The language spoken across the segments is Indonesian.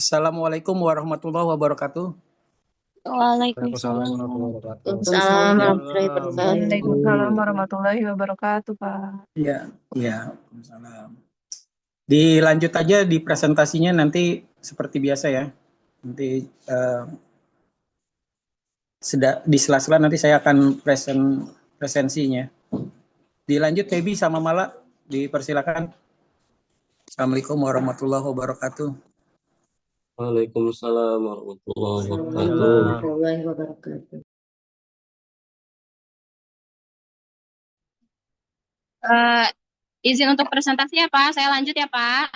Assalamualaikum warahmatullahi wabarakatuh. Waalaikumsalam. Waalaikumsalam warahmatullahi wabarakatuh. Waalaikumsalam Ya, warahmatullahi wabarakatuh. Waalaikumsalam warahmatullahi wabarakatuh, Pak. ya, ya. Waalaikumsalam. Dilanjut aja di presentasinya nanti seperti biasa ya. Nanti di sela-sela nanti saya akan presensinya. Dilanjut Febi sama Mala, dipersilakan. Assalamualaikum warahmatullahi wabarakatuh. Waalaikumsalam warahmatullahi Assalamualaikum wabarakatuh. warahmatullahi wabarakatuh. Izin untuk presentasi ya Pak, saya lanjut ya Pak.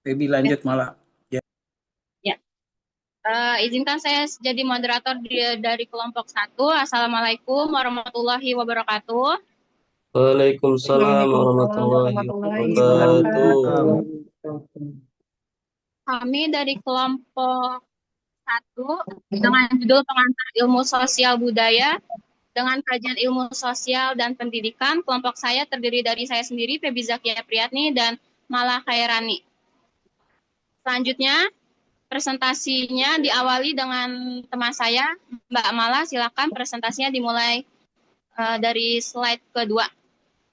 Febi lanjut Mala. Ya. Ya. Izinkan saya jadi moderator dari kelompok 1. Assalamualaikum warahmatullahi wabarakatuh. Waalaikumsalam warahmatullahi warahmatullahi wabarakatuh. wabarakatuh. Kami dari kelompok 1 dengan judul pengantar ilmu sosial budaya dengan kajian ilmu sosial dan pendidikan. Kelompok saya terdiri dari saya sendiri, Febi Zakia Priyatni, dan Mala Khairani. Selanjutnya, presentasinya diawali dengan teman saya, Mbak Mala. Silakan presentasinya dimulai dari slide kedua.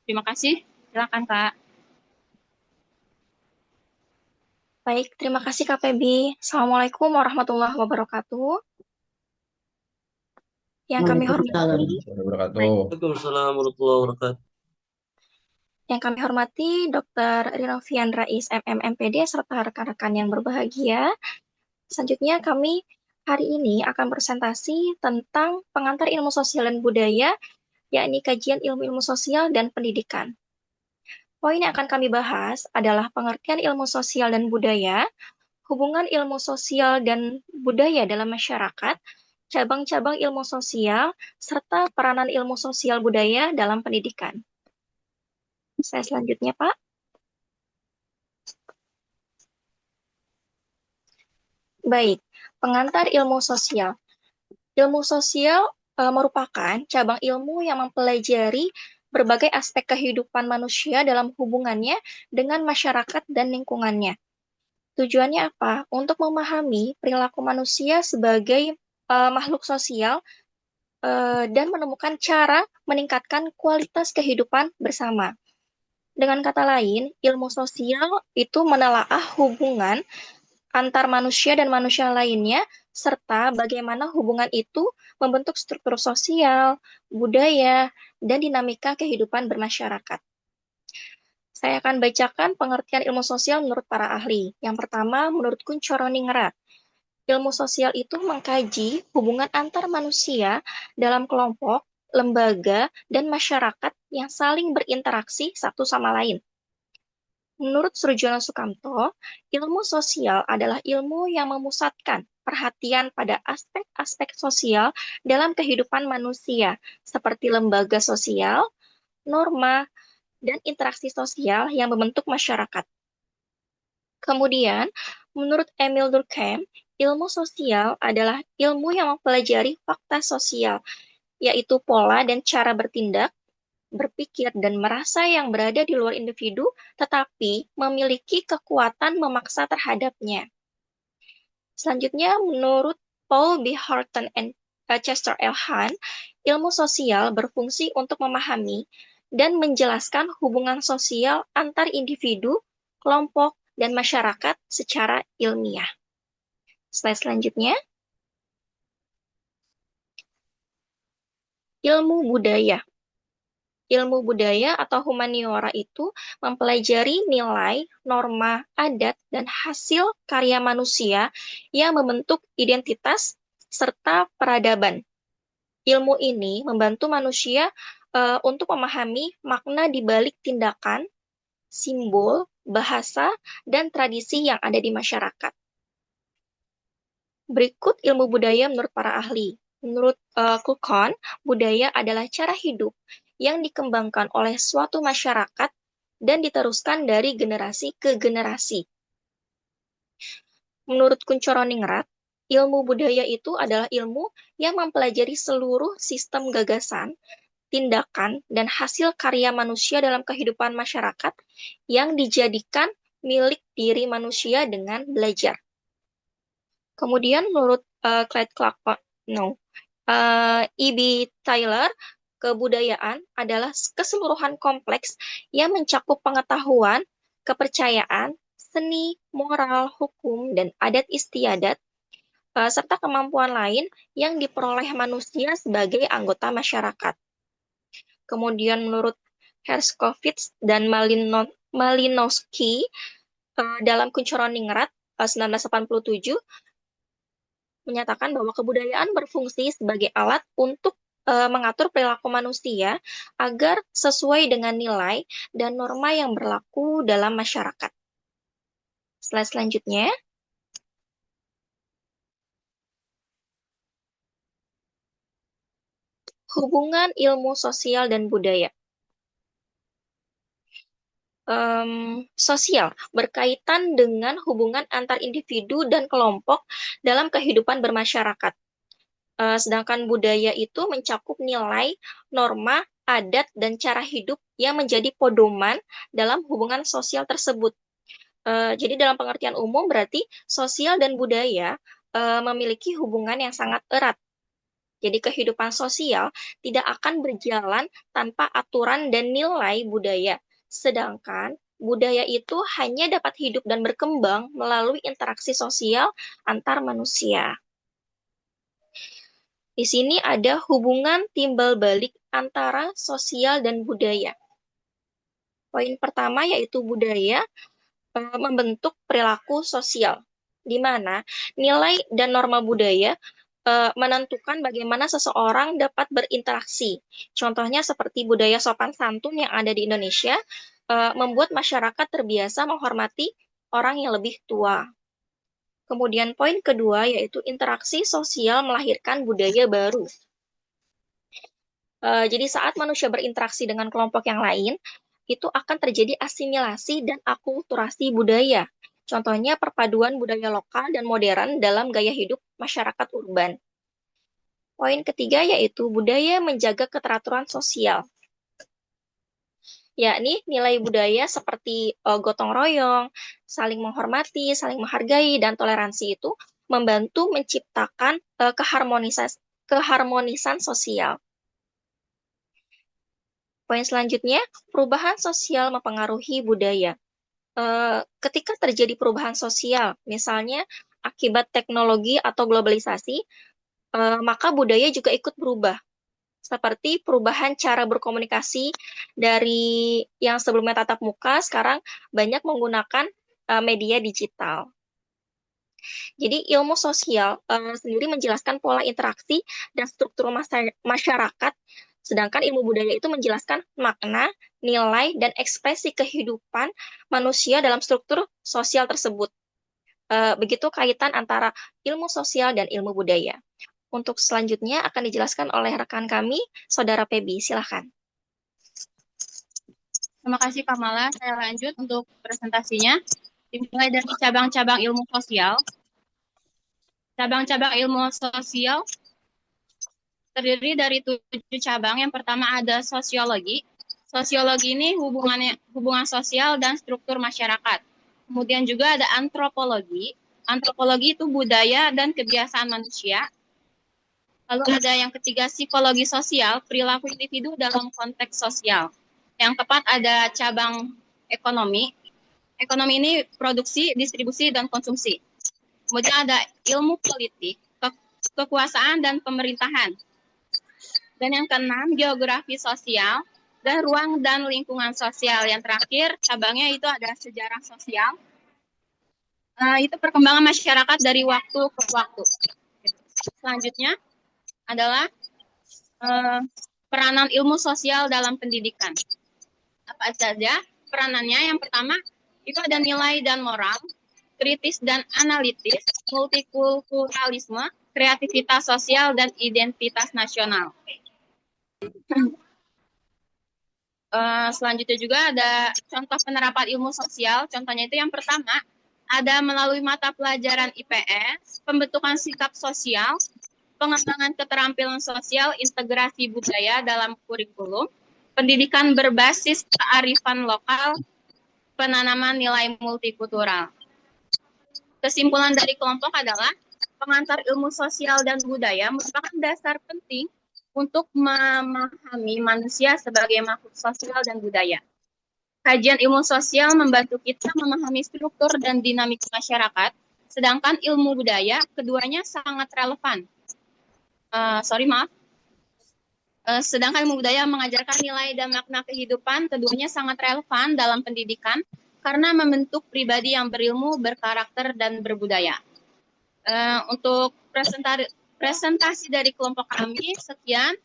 Terima kasih. Silakan, Kak. Baik, terima kasih Kak Febi. Assalamualaikum warahmatullahi wabarakatuh. Yang kami Waalaikumsalam. hormati, Waalaikumsalam warahmatullahi wabarakatuh. Dr. Rinovian Rais MM MPD serta rekan-rekan yang berbahagia. Selanjutnya kami hari ini akan presentasi tentang pengantar ilmu sosial dan budaya, yakni kajian ilmu-ilmu sosial dan pendidikan. Poin yang akan kami bahas adalah pengertian ilmu sosial dan budaya, hubungan ilmu sosial dan budaya dalam masyarakat, cabang-cabang ilmu sosial, serta peranan ilmu sosial budaya dalam pendidikan. Saya selanjutnya, Pak. Baik, pengantar ilmu sosial. Ilmu sosial merupakan cabang ilmu yang mempelajari berbagai aspek kehidupan manusia dalam hubungannya dengan masyarakat dan lingkungannya. Tujuannya apa? Untuk memahami perilaku manusia sebagai makhluk sosial dan menemukan cara meningkatkan kualitas kehidupan bersama. Dengan kata lain, ilmu sosial itu menelaah hubungan antar manusia dan manusia lainnya, serta bagaimana hubungan itu membentuk struktur sosial, budaya, dan dinamika kehidupan bermasyarakat. Saya akan bacakan pengertian ilmu sosial menurut para ahli. Yang pertama, menurut Kunchoro Ningrat, ilmu sosial itu mengkaji hubungan antar manusia dalam kelompok, lembaga, dan masyarakat yang saling berinteraksi satu sama lain. Menurut Surjono Sukamto, ilmu sosial adalah ilmu yang memusatkan perhatian pada aspek-aspek sosial dalam kehidupan manusia, seperti lembaga sosial, norma, dan interaksi sosial yang membentuk masyarakat. Kemudian, menurut Emil Durkheim, ilmu sosial adalah ilmu yang mempelajari fakta sosial, yaitu pola dan cara bertindak, berpikir, dan merasa yang berada di luar individu, tetapi memiliki kekuatan memaksa terhadapnya. Selanjutnya, menurut Paul B. Horton and Chester L. Hahn, ilmu sosial berfungsi untuk memahami dan menjelaskan hubungan sosial antar individu, kelompok, dan masyarakat secara ilmiah. Slide selanjutnya. Ilmu budaya. Ilmu budaya atau humaniora itu mempelajari nilai, norma, adat, dan hasil karya manusia yang membentuk identitas serta peradaban. Ilmu ini membantu manusia untuk memahami makna di balik tindakan, simbol, bahasa, dan tradisi yang ada di masyarakat. Berikut ilmu budaya menurut para ahli. Menurut Kulkon, budaya adalah cara hidup yang dikembangkan oleh suatu masyarakat dan diteruskan dari generasi ke generasi. Menurut Kunchoro Ningrat, ilmu budaya itu adalah ilmu yang mempelajari seluruh sistem gagasan, tindakan, dan hasil karya manusia dalam kehidupan masyarakat yang dijadikan milik diri manusia dengan belajar. Kemudian menurut Clyde Clark, E.B. Taylor, kebudayaan adalah keseluruhan kompleks yang mencakup pengetahuan, kepercayaan, seni, moral, hukum, dan adat istiadat, serta kemampuan lain yang diperoleh manusia sebagai anggota masyarakat. Kemudian menurut Herskovits dan Malinowski dalam Kunchuronningrat 1987 menyatakan bahwa kebudayaan berfungsi sebagai alat untuk mengatur perilaku manusia agar sesuai dengan nilai dan norma yang berlaku dalam masyarakat. Slide selanjutnya. Hubungan ilmu sosial dan budaya. Sosial berkaitan dengan hubungan antar individu dan kelompok dalam kehidupan bermasyarakat. Sedangkan budaya itu mencakup nilai, norma, adat, dan cara hidup yang menjadi pedoman dalam hubungan sosial tersebut. Jadi dalam pengertian umum berarti sosial dan budaya memiliki hubungan yang sangat erat. Jadi kehidupan sosial tidak akan berjalan tanpa aturan dan nilai budaya. Sedangkan budaya itu hanya dapat hidup dan berkembang melalui interaksi sosial antar manusia. Di sini ada hubungan timbal balik antara sosial dan budaya. Poin pertama yaitu budaya membentuk perilaku sosial, di mana nilai dan norma budaya menentukan bagaimana seseorang dapat berinteraksi. Contohnya seperti budaya sopan santun yang ada di Indonesia, membuat masyarakat terbiasa menghormati orang yang lebih tua. Kemudian poin kedua yaitu interaksi sosial melahirkan budaya baru. Jadi saat manusia berinteraksi dengan kelompok yang lain, itu akan terjadi asimilasi dan akulturasi budaya. Contohnya perpaduan budaya lokal dan modern dalam gaya hidup masyarakat urban. Poin ketiga yaitu budaya menjaga keteraturan sosial. Yakni nilai budaya seperti gotong royong, saling menghormati, saling menghargai, dan toleransi itu membantu menciptakan keharmonisan sosial. Poin selanjutnya, perubahan sosial mempengaruhi budaya. Ketika terjadi perubahan sosial, misalnya akibat teknologi atau globalisasi, maka budaya juga ikut berubah. Seperti perubahan cara berkomunikasi dari yang sebelumnya tatap muka, sekarang banyak menggunakan media digital. Jadi ilmu sosial sendiri menjelaskan pola interaksi dan struktur masyarakat, sedangkan ilmu budaya itu menjelaskan makna, nilai, dan ekspresi kehidupan manusia dalam struktur sosial tersebut. Begitu kaitan antara ilmu sosial dan ilmu budaya. Untuk selanjutnya akan dijelaskan oleh rekan kami, Saudara Pebi. Silahkan. Terima kasih Kak Mala. Saya lanjut untuk presentasinya. Dimulai dari cabang-cabang ilmu sosial. Cabang-cabang ilmu sosial terdiri dari 7 cabang. Yang pertama ada sosiologi. Sosiologi ini hubungan sosial dan struktur masyarakat. Kemudian juga ada antropologi. Antropologi itu budaya dan kebiasaan manusia. Lalu ada yang ketiga psikologi sosial, perilaku individu dalam konteks sosial. Yang keempat ada cabang ekonomi. Ekonomi ini produksi, distribusi, dan konsumsi. Kemudian ada ilmu politik, kekuasaan, dan pemerintahan. Dan yang keenam, geografi sosial, dan ruang dan lingkungan sosial. Yang terakhir, cabangnya itu ada sejarah sosial. Itu perkembangan masyarakat dari waktu ke waktu. Selanjutnya adalah peranan ilmu sosial dalam pendidikan. Apa saja peranannya? Yang pertama, itu ada nilai dan moral, kritis dan analitis, multikulturalisme, kreativitas sosial, dan identitas nasional. Selanjutnya juga ada contoh penerapan ilmu sosial. Contohnya itu yang pertama, ada melalui mata pelajaran IPS, pembentukan sikap sosial, pengembangan keterampilan sosial, integrasi budaya dalam kurikulum, pendidikan berbasis kearifan lokal, penanaman nilai multikultural. Kesimpulan dari kelompok adalah pengantar ilmu sosial dan budaya merupakan dasar penting untuk memahami manusia sebagai makhluk sosial dan budaya. Kajian ilmu sosial membantu kita memahami struktur dan dinamika masyarakat, sedangkan ilmu budaya keduanya sangat relevan. Sedangkan ilmu budaya mengajarkan nilai dan makna kehidupan, keduanya sangat relevan dalam pendidikan karena membentuk pribadi yang berilmu, berkarakter, dan berbudaya. Untuk presentasi dari kelompok kami, sekian.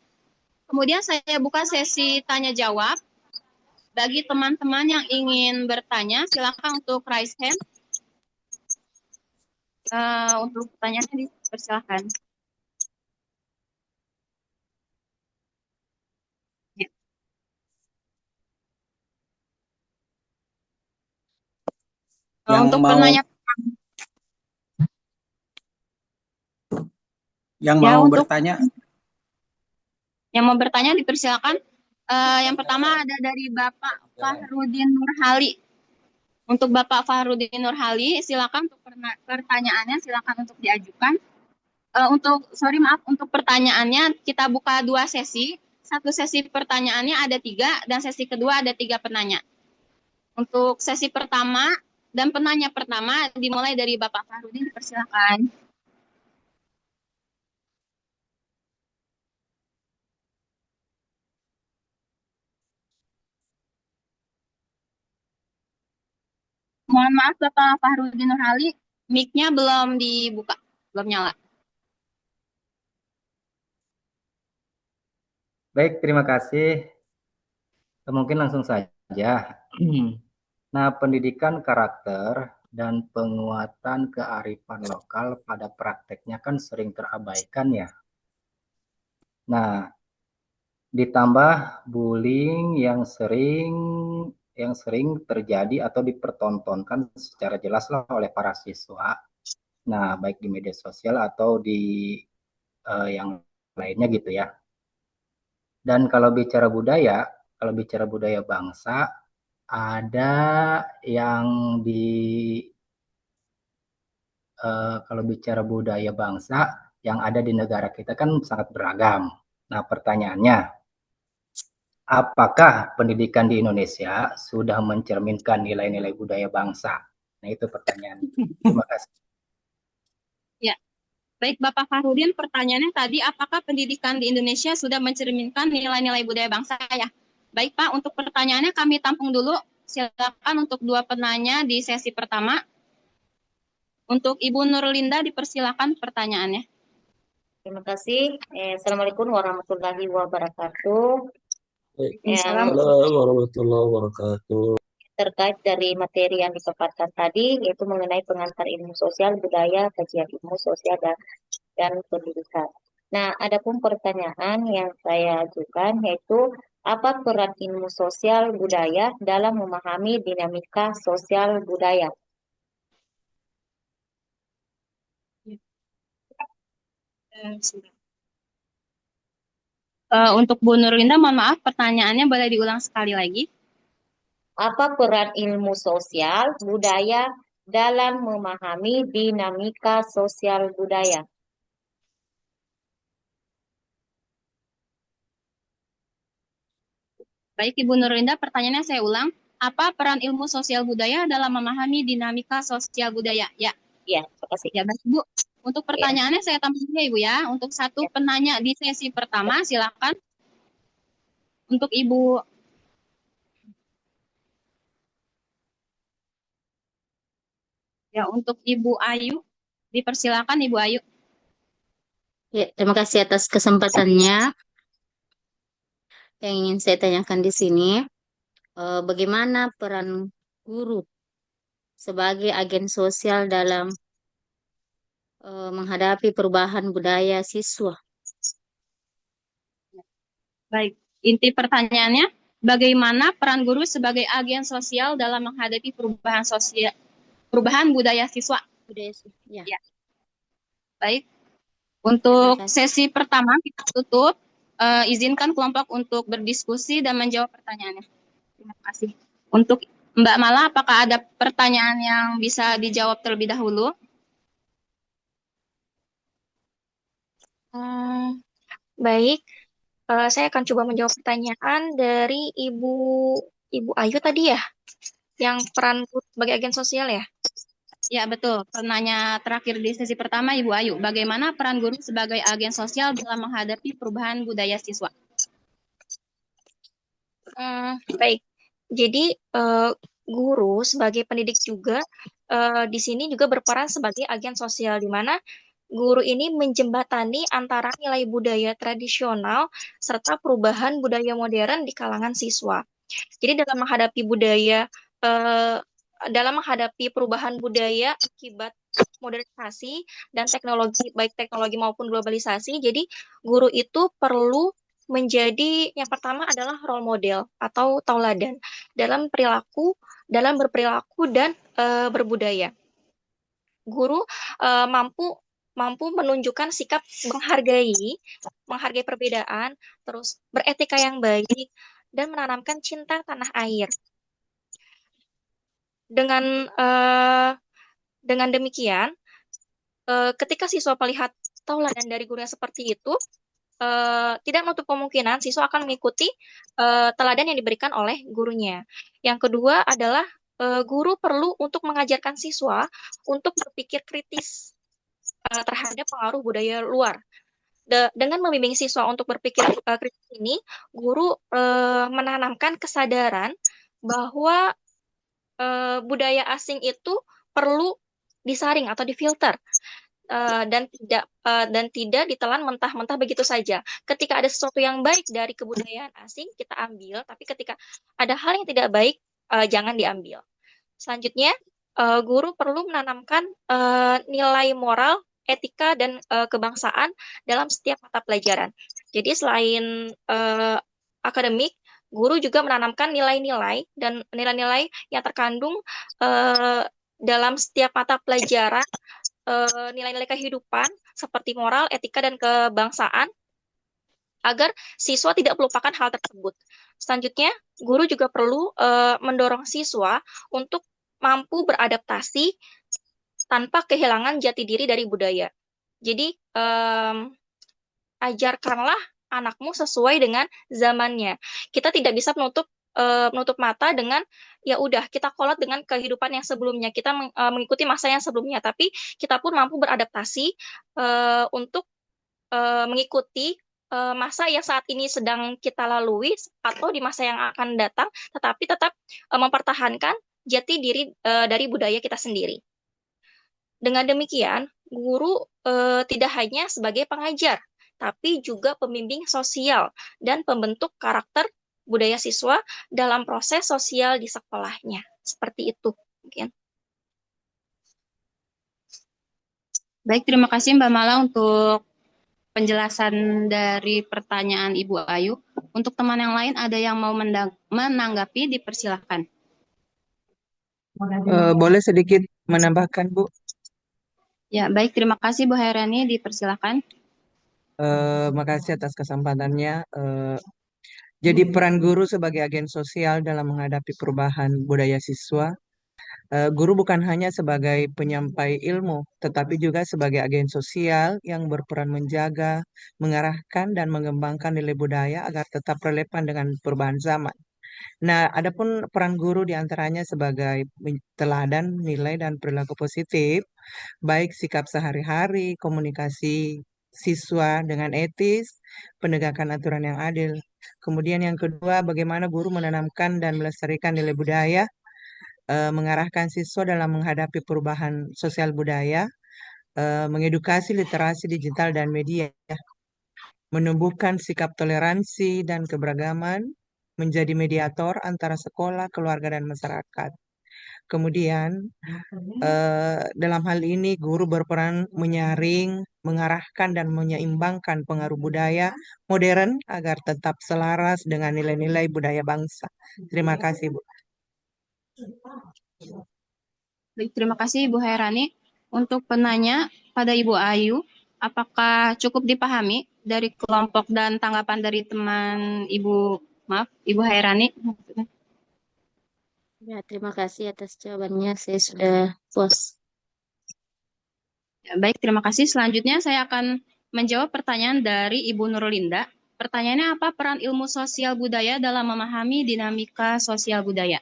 Kemudian saya buka sesi tanya-jawab. Bagi teman-teman yang ingin bertanya, silakan untuk raise hand. Untuk pertanyaannya dipersilakan. Untuk penanya yang Ya, mau untuk- bertanya, yang mau bertanya dipersilakan. Yang pertama ada dari Bapak Fahrudin Nurhali. Untuk Bapak Fahrudin Nurhali, silakan untuk pertanyaannya silakan untuk diajukan. Untuk pertanyaannya kita buka 2 sesi. Satu sesi pertanyaannya ada 3 dan sesi kedua ada 3 penanya. Untuk sesi pertama dan penanya pertama dimulai dari Bapak Fahrudin, dipersilakan. Mohon maaf Bapak Fahrudin Nurhali, mic-nya belum dibuka, belum nyala. Baik, terima kasih. Mungkin langsung saja. Nah, pendidikan karakter dan penguatan kearifan lokal pada prakteknya kan sering terabaikan ya. Nah, ditambah bullying yang sering terjadi atau dipertontonkan secara jelas lah oleh para siswa. Nah, baik di media sosial atau di yang lainnya gitu ya. Dan kalau bicara budaya bangsa, ada yang kalau bicara budaya bangsa yang ada di negara kita kan sangat beragam. Nah, pertanyaannya, apakah pendidikan di Indonesia sudah mencerminkan nilai-nilai budaya bangsa? Nah, itu pertanyaan. Terima kasih. Ya, baik Bapak Fahrudin, pertanyaannya tadi apakah pendidikan di Indonesia sudah mencerminkan nilai-nilai budaya bangsa ya? Baik Pak, untuk pertanyaannya kami tampung dulu. Silakan untuk 2 penanya di sesi pertama. Untuk Ibu Nurlinda dipersilakan pertanyaannya. Terima kasih. Assalamualaikum warahmatullahi wabarakatuh. Waalaikumsalam warahmatullahi wabarakatuh. Terkait dari materi yang dipaparkan tadi, yaitu mengenai pengantar ilmu sosial, budaya, kajian ilmu sosial, dan pendidikan. Nah, adapun pertanyaan yang saya ajukan yaitu, apa peran ilmu sosial budaya dalam memahami dinamika sosial budaya? Untuk Bu Nurlinda, mohon maaf, pertanyaannya boleh diulang sekali lagi. Apa peran ilmu sosial budaya dalam memahami dinamika sosial budaya? Baik Ibu Nurlinda, pertanyaannya saya ulang. Apa peran ilmu sosial budaya dalam memahami dinamika sosial budaya? Ya. Ya, terima kasih. Ya, baik Bu. Untuk pertanyaannya saya tampilkan ya Ibu ya. Untuk satu penanya di sesi pertama, silakan. Untuk Ibu. Ya, untuk Ibu Ayu, dipersilakan Ibu Ayu. Ya, terima kasih atas kesempatannya. Yang ingin saya tanyakan di sini, bagaimana peran guru sebagai agen sosial dalam menghadapi perubahan budaya siswa? Baik, inti pertanyaannya, bagaimana peran guru sebagai agen sosial dalam menghadapi perubahan budaya siswa? Budaya siswa. Ya. Ya. Baik, untuk sesi pertama kita tutup. Izinkan kelompok untuk berdiskusi dan menjawab pertanyaannya. Terima kasih. Untuk Mbak Mala, apakah ada pertanyaan yang bisa dijawab terlebih dahulu? Baik, saya akan coba menjawab pertanyaan dari Ibu Ayu tadi ya, yang peran guru sebagai agen sosial ya. Ya, betul. Penanya terakhir di sesi pertama, Ibu Ayu. Bagaimana peran guru sebagai agen sosial dalam menghadapi perubahan budaya siswa? Baik, jadi guru sebagai pendidik juga di sini juga berperan sebagai agen sosial, di mana guru ini menjembatani antara nilai budaya tradisional serta perubahan budaya modern di kalangan siswa. Jadi dalam menghadapi perubahan budaya akibat modernisasi dan teknologi, baik teknologi maupun globalisasi, jadi guru itu perlu menjadi yang pertama adalah role model atau tauladan dalam berperilaku dan berbudaya. Guru mampu menunjukkan sikap menghargai perbedaan, terus beretika yang baik, dan menanamkan cinta tanah air. Dengan demikian, ketika siswa melihat tauladan dari guru yang seperti itu, tidak menutup kemungkinan siswa akan mengikuti teladan yang diberikan oleh gurunya. Yang kedua adalah guru perlu untuk mengajarkan siswa untuk berpikir kritis terhadap pengaruh budaya luar. Dengan membimbing siswa untuk berpikir kritis ini, guru menanamkan kesadaran bahwa budaya asing itu perlu disaring atau difilter dan tidak ditelan mentah-mentah begitu saja. Ketika ada sesuatu yang baik dari kebudayaan asing, kita ambil, tapi ketika ada hal yang tidak baik, jangan diambil. Selanjutnya, guru perlu menanamkan nilai moral, etika, dan kebangsaan dalam setiap mata pelajaran. Jadi selain akademik, guru juga menanamkan nilai-nilai dan nilai-nilai yang terkandung dalam setiap mata pelajaran, nilai-nilai kehidupan seperti moral, etika, dan kebangsaan agar siswa tidak melupakan hal tersebut. Selanjutnya, guru juga perlu mendorong siswa untuk mampu beradaptasi tanpa kehilangan jati diri dari budaya. Jadi, ajarkanlah anakmu sesuai dengan zamannya. Kita tidak bisa menutup mata dengan ya udah kita kolot dengan kehidupan yang sebelumnya, kita mengikuti masa yang sebelumnya, tapi kita pun mampu beradaptasi untuk mengikuti masa yang saat ini sedang kita lalui atau di masa yang akan datang, tetapi tetap mempertahankan jati diri dari budaya kita sendiri. Dengan demikian, guru tidak hanya sebagai pengajar, tapi juga pembimbing sosial dan pembentuk karakter budaya siswa dalam proses sosial di sekolahnya. Seperti itu mungkin. Baik, terima kasih Mbak Mala untuk penjelasan dari pertanyaan Ibu Ayu. Untuk teman yang lain ada yang mau menanggapi, dipersilahkan. Boleh sedikit menambahkan, Bu? Ya, baik, terima kasih Bu Hairani, dipersilahkan. Makasih atas kesempatannya. Jadi peran guru sebagai agen sosial dalam menghadapi perubahan budaya siswa, guru bukan hanya sebagai penyampai ilmu, tetapi juga sebagai agen sosial yang berperan menjaga, mengarahkan, dan mengembangkan nilai budaya agar tetap relevan dengan perubahan zaman. Nah, adapun peran guru diantaranya sebagai teladan nilai dan perilaku positif, baik sikap sehari-hari, komunikasi siswa dengan etis, penegakan aturan yang adil. Kemudian yang kedua, bagaimana guru menanamkan dan melestarikan nilai budaya, mengarahkan siswa dalam menghadapi perubahan sosial budaya, mengedukasi literasi digital dan media, menumbuhkan sikap toleransi dan keberagaman, menjadi mediator antara sekolah, keluarga, dan masyarakat. Kemudian, dalam hal ini guru berperan menyaring, mengarahkan, dan menyeimbangkan pengaruh budaya modern agar tetap selaras dengan nilai-nilai budaya bangsa. Terima kasih, Bu. Baik, terima kasih Ibu Hairani. Untuk penanya pada Ibu Ayu, apakah cukup dipahami dari kelompok dan tanggapan dari teman Ibu Hairani? Ya, terima kasih atas jawabannya. Saya sudah puas. Ya, baik, terima kasih. Selanjutnya saya akan menjawab pertanyaan dari Ibu Nurlinda. Pertanyaannya apa peran ilmu sosial budaya dalam memahami dinamika sosial budaya?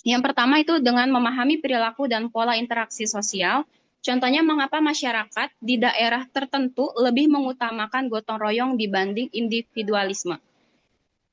Yang pertama itu dengan memahami perilaku dan pola interaksi sosial. Contohnya mengapa masyarakat di daerah tertentu lebih mengutamakan gotong royong dibanding individualisme.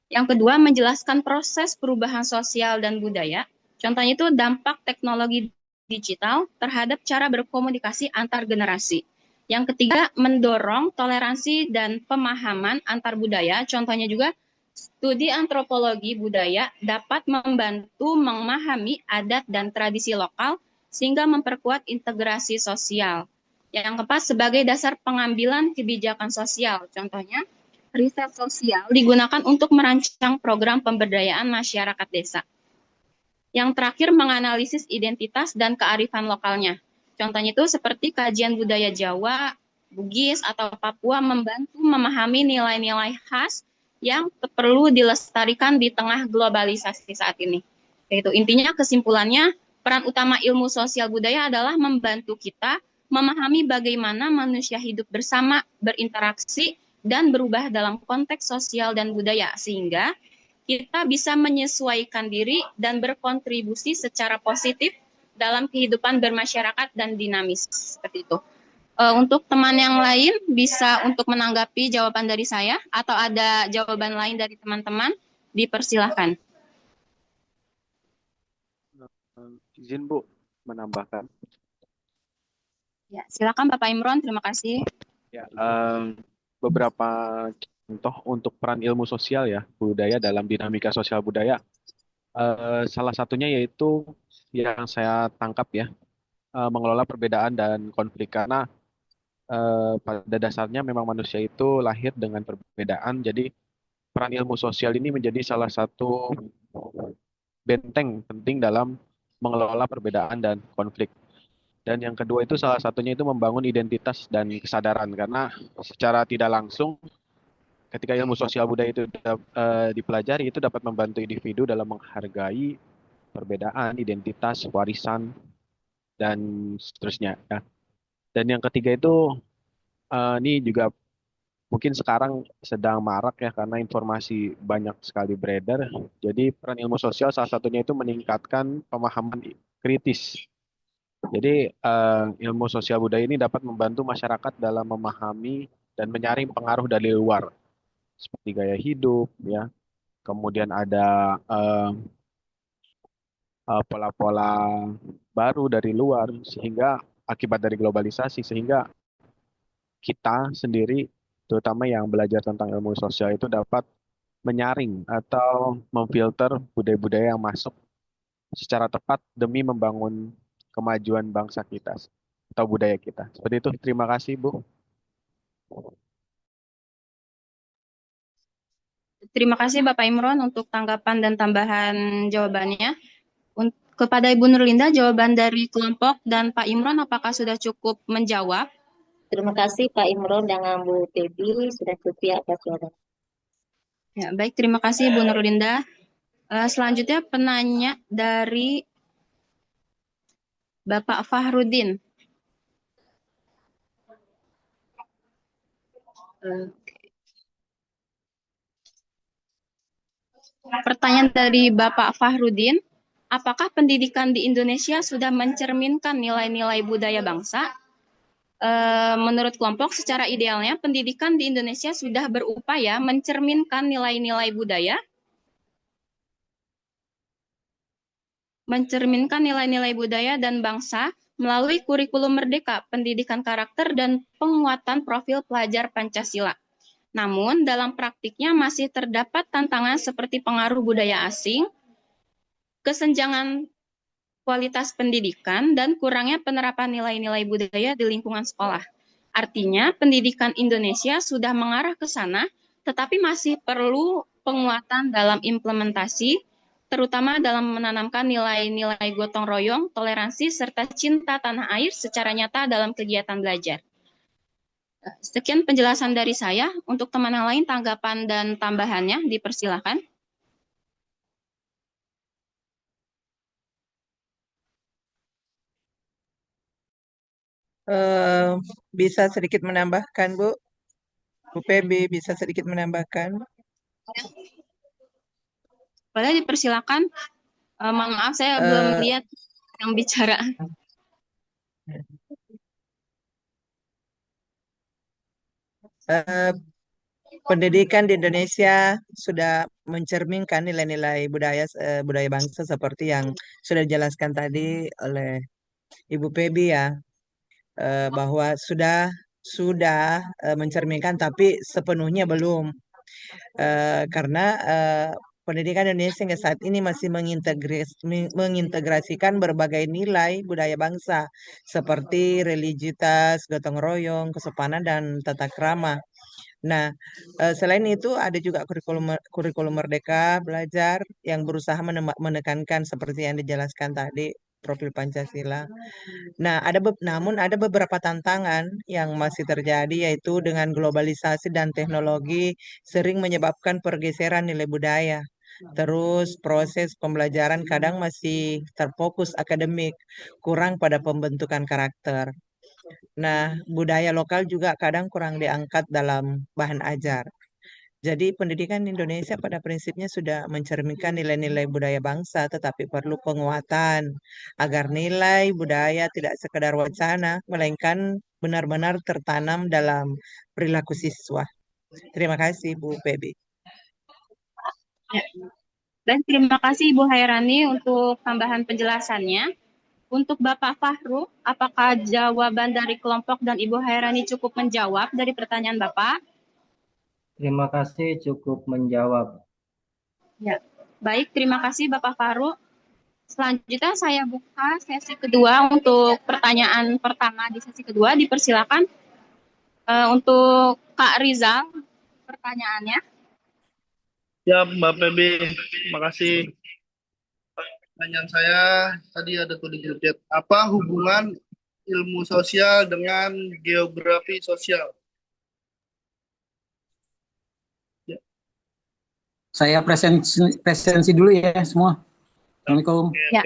Yang kedua, menjelaskan proses perubahan sosial dan budaya. Contohnya itu dampak teknologi digital terhadap cara berkomunikasi antar generasi. Yang ketiga, mendorong toleransi dan pemahaman antar budaya. Contohnya juga, studi antropologi budaya dapat membantu memahami adat dan tradisi lokal sehingga memperkuat integrasi sosial. Yang keempat, sebagai dasar pengambilan kebijakan sosial. Contohnya, riset sosial digunakan untuk merancang program pemberdayaan masyarakat desa. Yang terakhir, menganalisis identitas dan kearifan lokalnya. Contohnya itu seperti kajian budaya Jawa, Bugis, atau Papua membantu memahami nilai-nilai khas yang perlu dilestarikan di tengah globalisasi saat ini. Itu intinya kesimpulannya, peran utama ilmu sosial budaya adalah membantu kita memahami bagaimana manusia hidup bersama, berinteraksi, dan berubah dalam konteks sosial dan budaya, sehingga kita bisa menyesuaikan diri dan berkontribusi secara positif dalam kehidupan bermasyarakat dan dinamis. Seperti itu. Untuk teman yang lain bisa untuk menanggapi jawaban dari saya atau ada jawaban lain dari teman-teman, dipersilahkan. Izin Bu menambahkan. Ya, silakan Bapak Imron, terima kasih. Ya, beberapa contoh untuk peran ilmu sosial ya budaya dalam dinamika sosial budaya. Salah satunya yaitu yang saya tangkap ya, mengelola perbedaan dan konflik, karena pada dasarnya memang manusia itu lahir dengan perbedaan. Jadi peran ilmu sosial ini menjadi salah satu benteng penting dalam mengelola perbedaan dan konflik. Dan yang kedua itu salah satunya itu membangun identitas dan kesadaran, karena secara tidak langsung ketika ilmu sosial budaya itu dipelajari, itu dapat membantu individu dalam menghargai perbedaan, identitas, warisan, dan seterusnya. Ya. Dan yang ketiga itu ini juga mungkin sekarang sedang marak ya, karena informasi banyak sekali beredar. Jadi peran ilmu sosial salah satunya itu meningkatkan pemahaman kritis. Jadi ilmu sosial budaya ini dapat membantu masyarakat dalam memahami dan menyaring pengaruh dari luar, seperti gaya hidup, ya. Kemudian ada pola-pola baru dari luar, sehingga akibat dari globalisasi, sehingga kita sendiri, terutama yang belajar tentang ilmu sosial itu dapat menyaring atau memfilter budaya-budaya yang masuk secara tepat demi membangun kemajuan bangsa kita atau budaya kita. Seperti itu. Terima kasih, Bu. Terima kasih Bapak Imron untuk tanggapan dan tambahan jawabannya. Kepada Ibu Nurlinda, jawaban dari kelompok dan Pak Imron apakah sudah cukup menjawab? Terima kasih Pak Imron dengan Bu Devi sudah cukup ya atas jawaban. Ya, baik, terima kasih Bu Nurlinda. Selanjutnya penanya dari Bapak Fahrudin. Pertanyaan dari Bapak Fahrudin, apakah pendidikan di Indonesia sudah mencerminkan nilai-nilai budaya bangsa? Menurut kelompok, secara idealnya pendidikan di Indonesia sudah berupaya mencerminkan nilai-nilai budaya, dan bangsa melalui kurikulum merdeka, pendidikan karakter, dan penguatan profil pelajar Pancasila. Namun, dalam praktiknya masih terdapat tantangan seperti pengaruh budaya asing, kesenjangan kualitas pendidikan, dan kurangnya penerapan nilai-nilai budaya di lingkungan sekolah. Artinya, pendidikan Indonesia sudah mengarah ke sana, tetapi masih perlu penguatan dalam implementasi, terutama dalam menanamkan nilai-nilai gotong royong, toleransi, serta cinta tanah air secara nyata dalam kegiatan belajar. Sekian penjelasan dari saya. Untuk teman yang lain, tanggapan dan tambahannya dipersilakan. Eh, bisa sedikit menambahkan, Bu? Bu Pebi bisa sedikit menambahkan? Boleh dipersilakan. Mohon maaf, saya belum Eh, lihat yang bicara. eh, Pendidikan di Indonesia sudah mencerminkan nilai-nilai budaya bangsa seperti yang sudah dijelaskan tadi oleh Ibu Pebi ya, bahwa sudah mencerminkan tapi sepenuhnya belum. Karena pendidikan Indonesia hingga saat ini masih mengintegrasikan berbagai nilai budaya bangsa seperti religiusitas, gotong royong, kesopanan, dan tata krama. Nah, selain itu ada juga kurikulum Merdeka Belajar yang berusaha menekankan seperti yang dijelaskan tadi profil Pancasila. Nah, namun ada beberapa tantangan yang masih terjadi yaitu dengan globalisasi dan teknologi sering menyebabkan pergeseran nilai budaya. Terus proses pembelajaran kadang masih terfokus akademik, kurang pada pembentukan karakter. Nah, budaya lokal juga kadang kurang diangkat dalam bahan ajar. Jadi pendidikan Indonesia pada prinsipnya sudah mencerminkan nilai-nilai budaya bangsa, tetapi perlu penguatan agar nilai budaya tidak sekedar wacana, melainkan benar-benar tertanam dalam perilaku siswa. Terima kasih, Bu Pebi. Ya. Dan terima kasih Ibu Hairani untuk tambahan penjelasannya. Untuk Bapak Fahru, apakah jawaban dari kelompok dan Ibu Hairani cukup menjawab dari pertanyaan Bapak? Terima kasih, cukup menjawab. Ya, baik. Terima kasih Bapak Fahru. Selanjutnya saya buka sesi kedua untuk pertanyaan pertama di sesi kedua. Dipersilakan untuk Kak Rizal pertanyaannya. Ya, Mbak Pebi, terima kasih. Pertanyaan saya tadi ada tuh di grup chat. Apa hubungan ilmu sosial dengan geografi sosial? Ya. Saya presensi dulu ya semua. Assalamualaikum. Ya.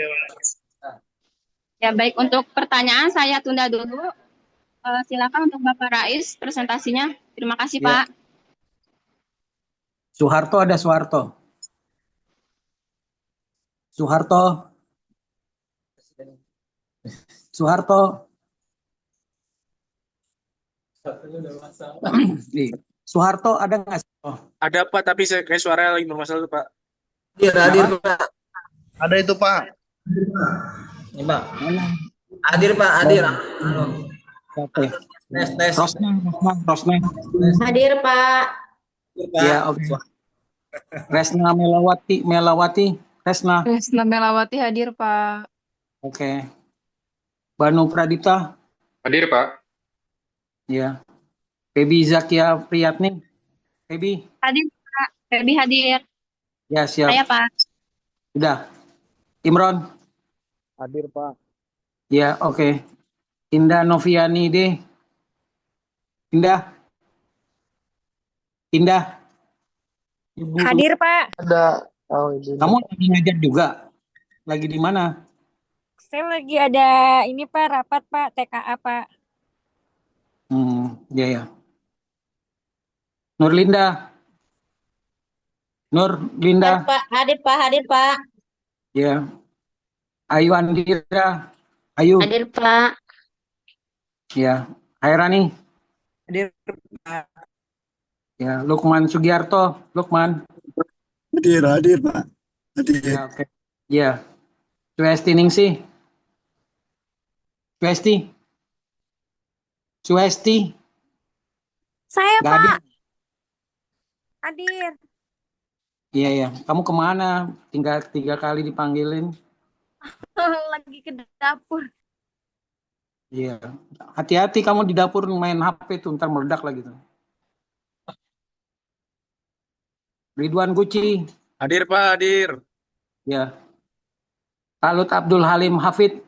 Ya, baik. Untuk pertanyaan saya tunda dulu. Silakan untuk Bapak Rais presentasinya. Terima kasih, Ya. Pak. Soeharto ada Soeharto. Soeharto. Soeharto. Soeharto ada nggak? Oh. Ada Pak, tapi saya kayak suara lagi bermasalah Pak. Hadir Pak. Ada itu Pak. Ini Pak. Hadir Pak, hadir. Oke. Tes. Rosna. Hadir, Pak. Ya, oke. Resna Melawati. Resna Melawati hadir, Pak. Oke. Banu Pradipta. Hadir, Pak. Ya. Pebi Zakia Priyatni. Pebi. Hadir, Pak. Pebi hadir. Ya, siap. Saya, Pak. Sudah. Imron. Hadir, Pak. Ya, oke. Indah Noviani deh. Indah. Ibu. Hadir, Pak. Ada. Oh, ini. Kamu lagi ngajar juga? Lagi di mana? Saya lagi ada ini, Pak, rapat, Pak, TKA, Pak. Ya. Nurlinda. Hadir, Pak. Ya. Ayu Andira. Ayu. Hadir, Pak. Ya. Hairani. Hadir, Pak. Ya. Lukman Sugiarto. Lukman. Hadir, Pak. Hadir. Ya, oke. Ya. Suesti Ningsih. Suesti. Saya, Nggak Pak. Hadir. Iya. Kamu kemana? Tinggal 3 kali dipanggilin. Lagi ke dapur. Iya. Hati-hati kamu di dapur main HP tuh, ntar meledak lagi tuh. Ridwan Guci. Hadir, Pak, hadir. Ya. Talut Abdul Halim Hafid.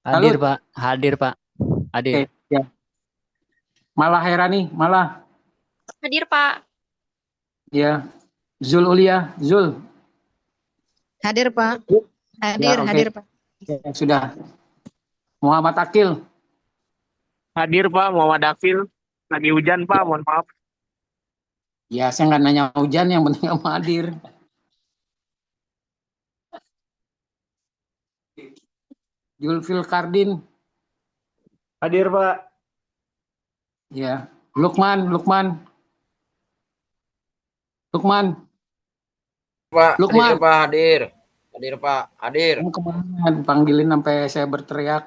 Hadir, Pak. Hadir, Pak. Hadir. Oke, ya. Malah Hairani. Hadir, Pak. Ya. Zul Ulia. Zul. Hadir, Pak. Ya, oke. Hadir, Pak. Ya, sudah. Muhammad Akil. Hadir Pak, Muhammad Dafil. Lagi hujan Pak, mohon maaf. Ya, saya nggak nanya hujan, yang penting kamu hadir. Julfil Kardin. Hadir Pak. Ya. Lukman. Pak, Lukman. hadir Pak, hadir. Hadir Pak, hadir. Kamu kemana? Panggilin sampai saya berteriak.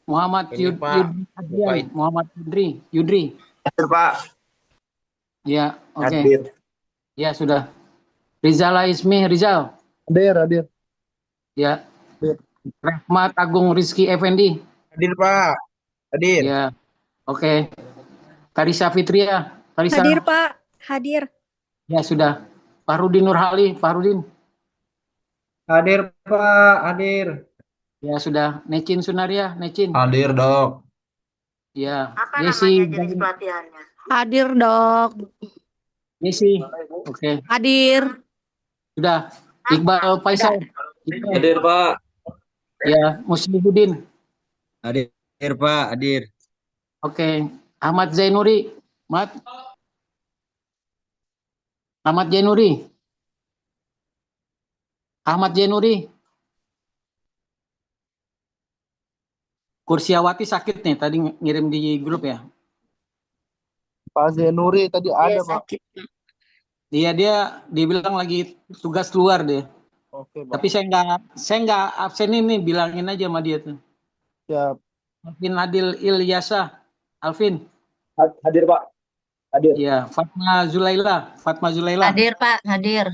Muhammad Ini Pak, buka itu. Muhammad Yudri. Hadir Pak. Ya, oke. Hadir. Ya, sudah. Rizal Ismi, Rizal. Hadir. Ya. Rahmat Agung Rizky Effendi. Hadir Pak. Hadir. Ya. Oke. Karisa Fitria. Karisa. Hadir, Pak. Hadir. Ya, sudah. Fahrudin Nurhali, Fahrudin. Hadir Pak, hadir. Ya, sudah. Necin Sunaria, Necin. Hadir Dok. Ya. Apa Desi. namanya jenis pelatihannya? Hadir, Dok. Desi. Oke. Hadir. Sudah. Iqbal Faisal. Hadir Pak. Ya, Muslihuddin. Hadir Pak, hadir. Oke. Ahmad Zainuri. Ahmad Zainuri. Kursiawati sakit nih, tadi ngirim di grup ya. Pak Zainuri tadi ada, Pak. sakit. Iya, dia dibilang lagi tugas luar deh. Oke, Pak. Tapi saya nggak absen ini, bilangin aja sama dia tuh. Siap. Alvin Adil Ilyasa. Alvin. Hadir Pak. Hadir. Iya, Fatma Zulaila. Hadir, Pak. Hadir.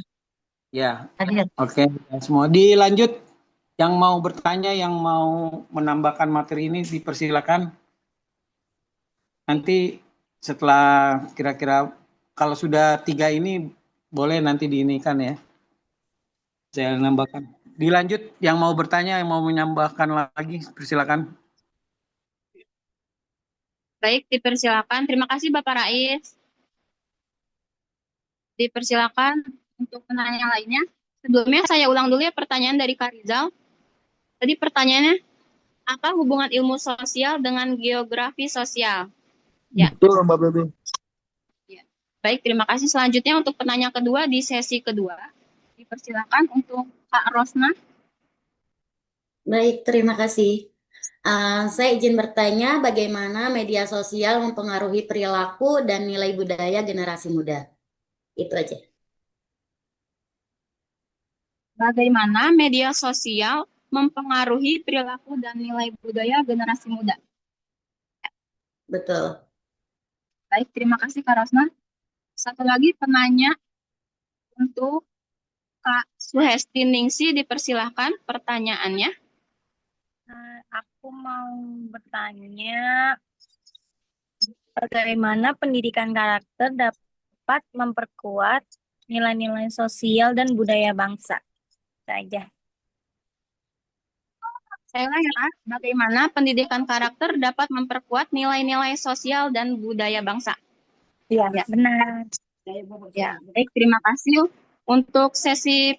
Ya. Hadir. Oke, semua dilanjut. Yang mau bertanya, yang mau menambahkan materi ini dipersilakan. Nanti setelah kira-kira kalau sudah 3 ini boleh nanti diinikan ya. Saya nambahkan. Dilanjut, yang mau bertanya, yang mau menambahkan lagi, persilakan. Baik, dipersilakan. Terima kasih Bapak Rais. Dipersilakan untuk penanya lainnya. Sebelumnya saya ulang dulu ya pertanyaan dari Kak Rizal. Tadi pertanyaannya, apa hubungan ilmu sosial dengan geografi sosial? Ya. Betul, Mbak Bebe. Ya. Baik, terima kasih. Selanjutnya untuk penanya kedua di sesi kedua. Dipersilakan untuk Kak Rosna. Baik, terima kasih. Saya izin bertanya bagaimana media sosial mempengaruhi perilaku dan nilai budaya generasi muda. Itu aja. Bagaimana media sosial mempengaruhi perilaku dan nilai budaya generasi muda? Betul. Baik, terima kasih Kak Rosna. Satu lagi penanya untuk Kak Suhesti Ningsi, dipersilahkan pertanyaannya. Aku mau bertanya, bagaimana pendidikan karakter dapat memperkuat nilai-nilai sosial dan budaya bangsa? Itu aja. Saya ulangi ya, bagaimana pendidikan karakter dapat memperkuat nilai-nilai sosial dan budaya bangsa? Ya, Ya. benar. Ya, baik, terima kasih. Untuk sesi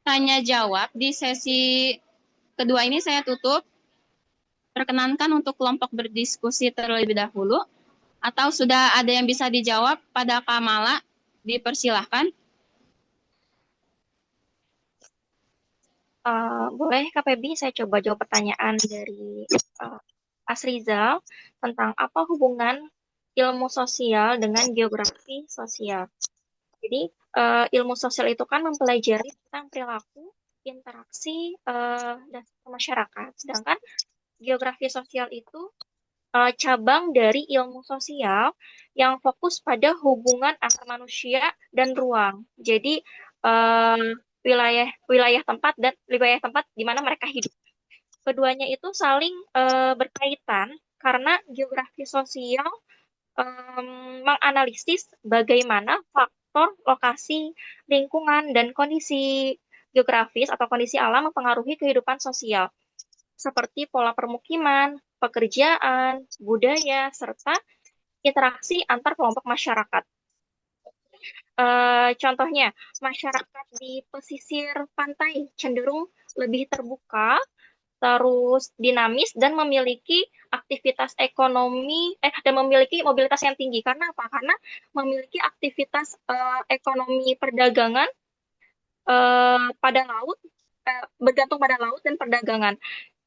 tanya jawab di sesi kedua ini saya tutup. Perkenankan untuk kelompok berdiskusi terlebih dahulu. Atau sudah ada yang bisa dijawab pada Kamala, dipersilahkan. Boleh Kak Febi, saya coba jawab pertanyaan dari Asrizal tentang apa hubungan ilmu sosial dengan geografi sosial. Jadi ilmu sosial itu kan mempelajari tentang perilaku, interaksi dan masyarakat. Sedangkan geografi sosial itu cabang dari ilmu sosial yang fokus pada hubungan antar manusia dan ruang. Jadi wilayah tempat di mana mereka hidup. Keduanya itu saling berkaitan karena geografi sosial menganalisis bagaimana faktor, lokasi, lingkungan, dan kondisi geografis atau kondisi alam mempengaruhi kehidupan sosial, seperti pola permukiman, pekerjaan, budaya, serta interaksi antar kelompok masyarakat. Contohnya, masyarakat di pesisir pantai cenderung lebih terbuka terus dinamis dan memiliki aktivitas ekonomi dan memiliki mobilitas yang tinggi. Karena apa? Karena memiliki aktivitas ekonomi perdagangan pada laut, bergantung pada laut dan perdagangan.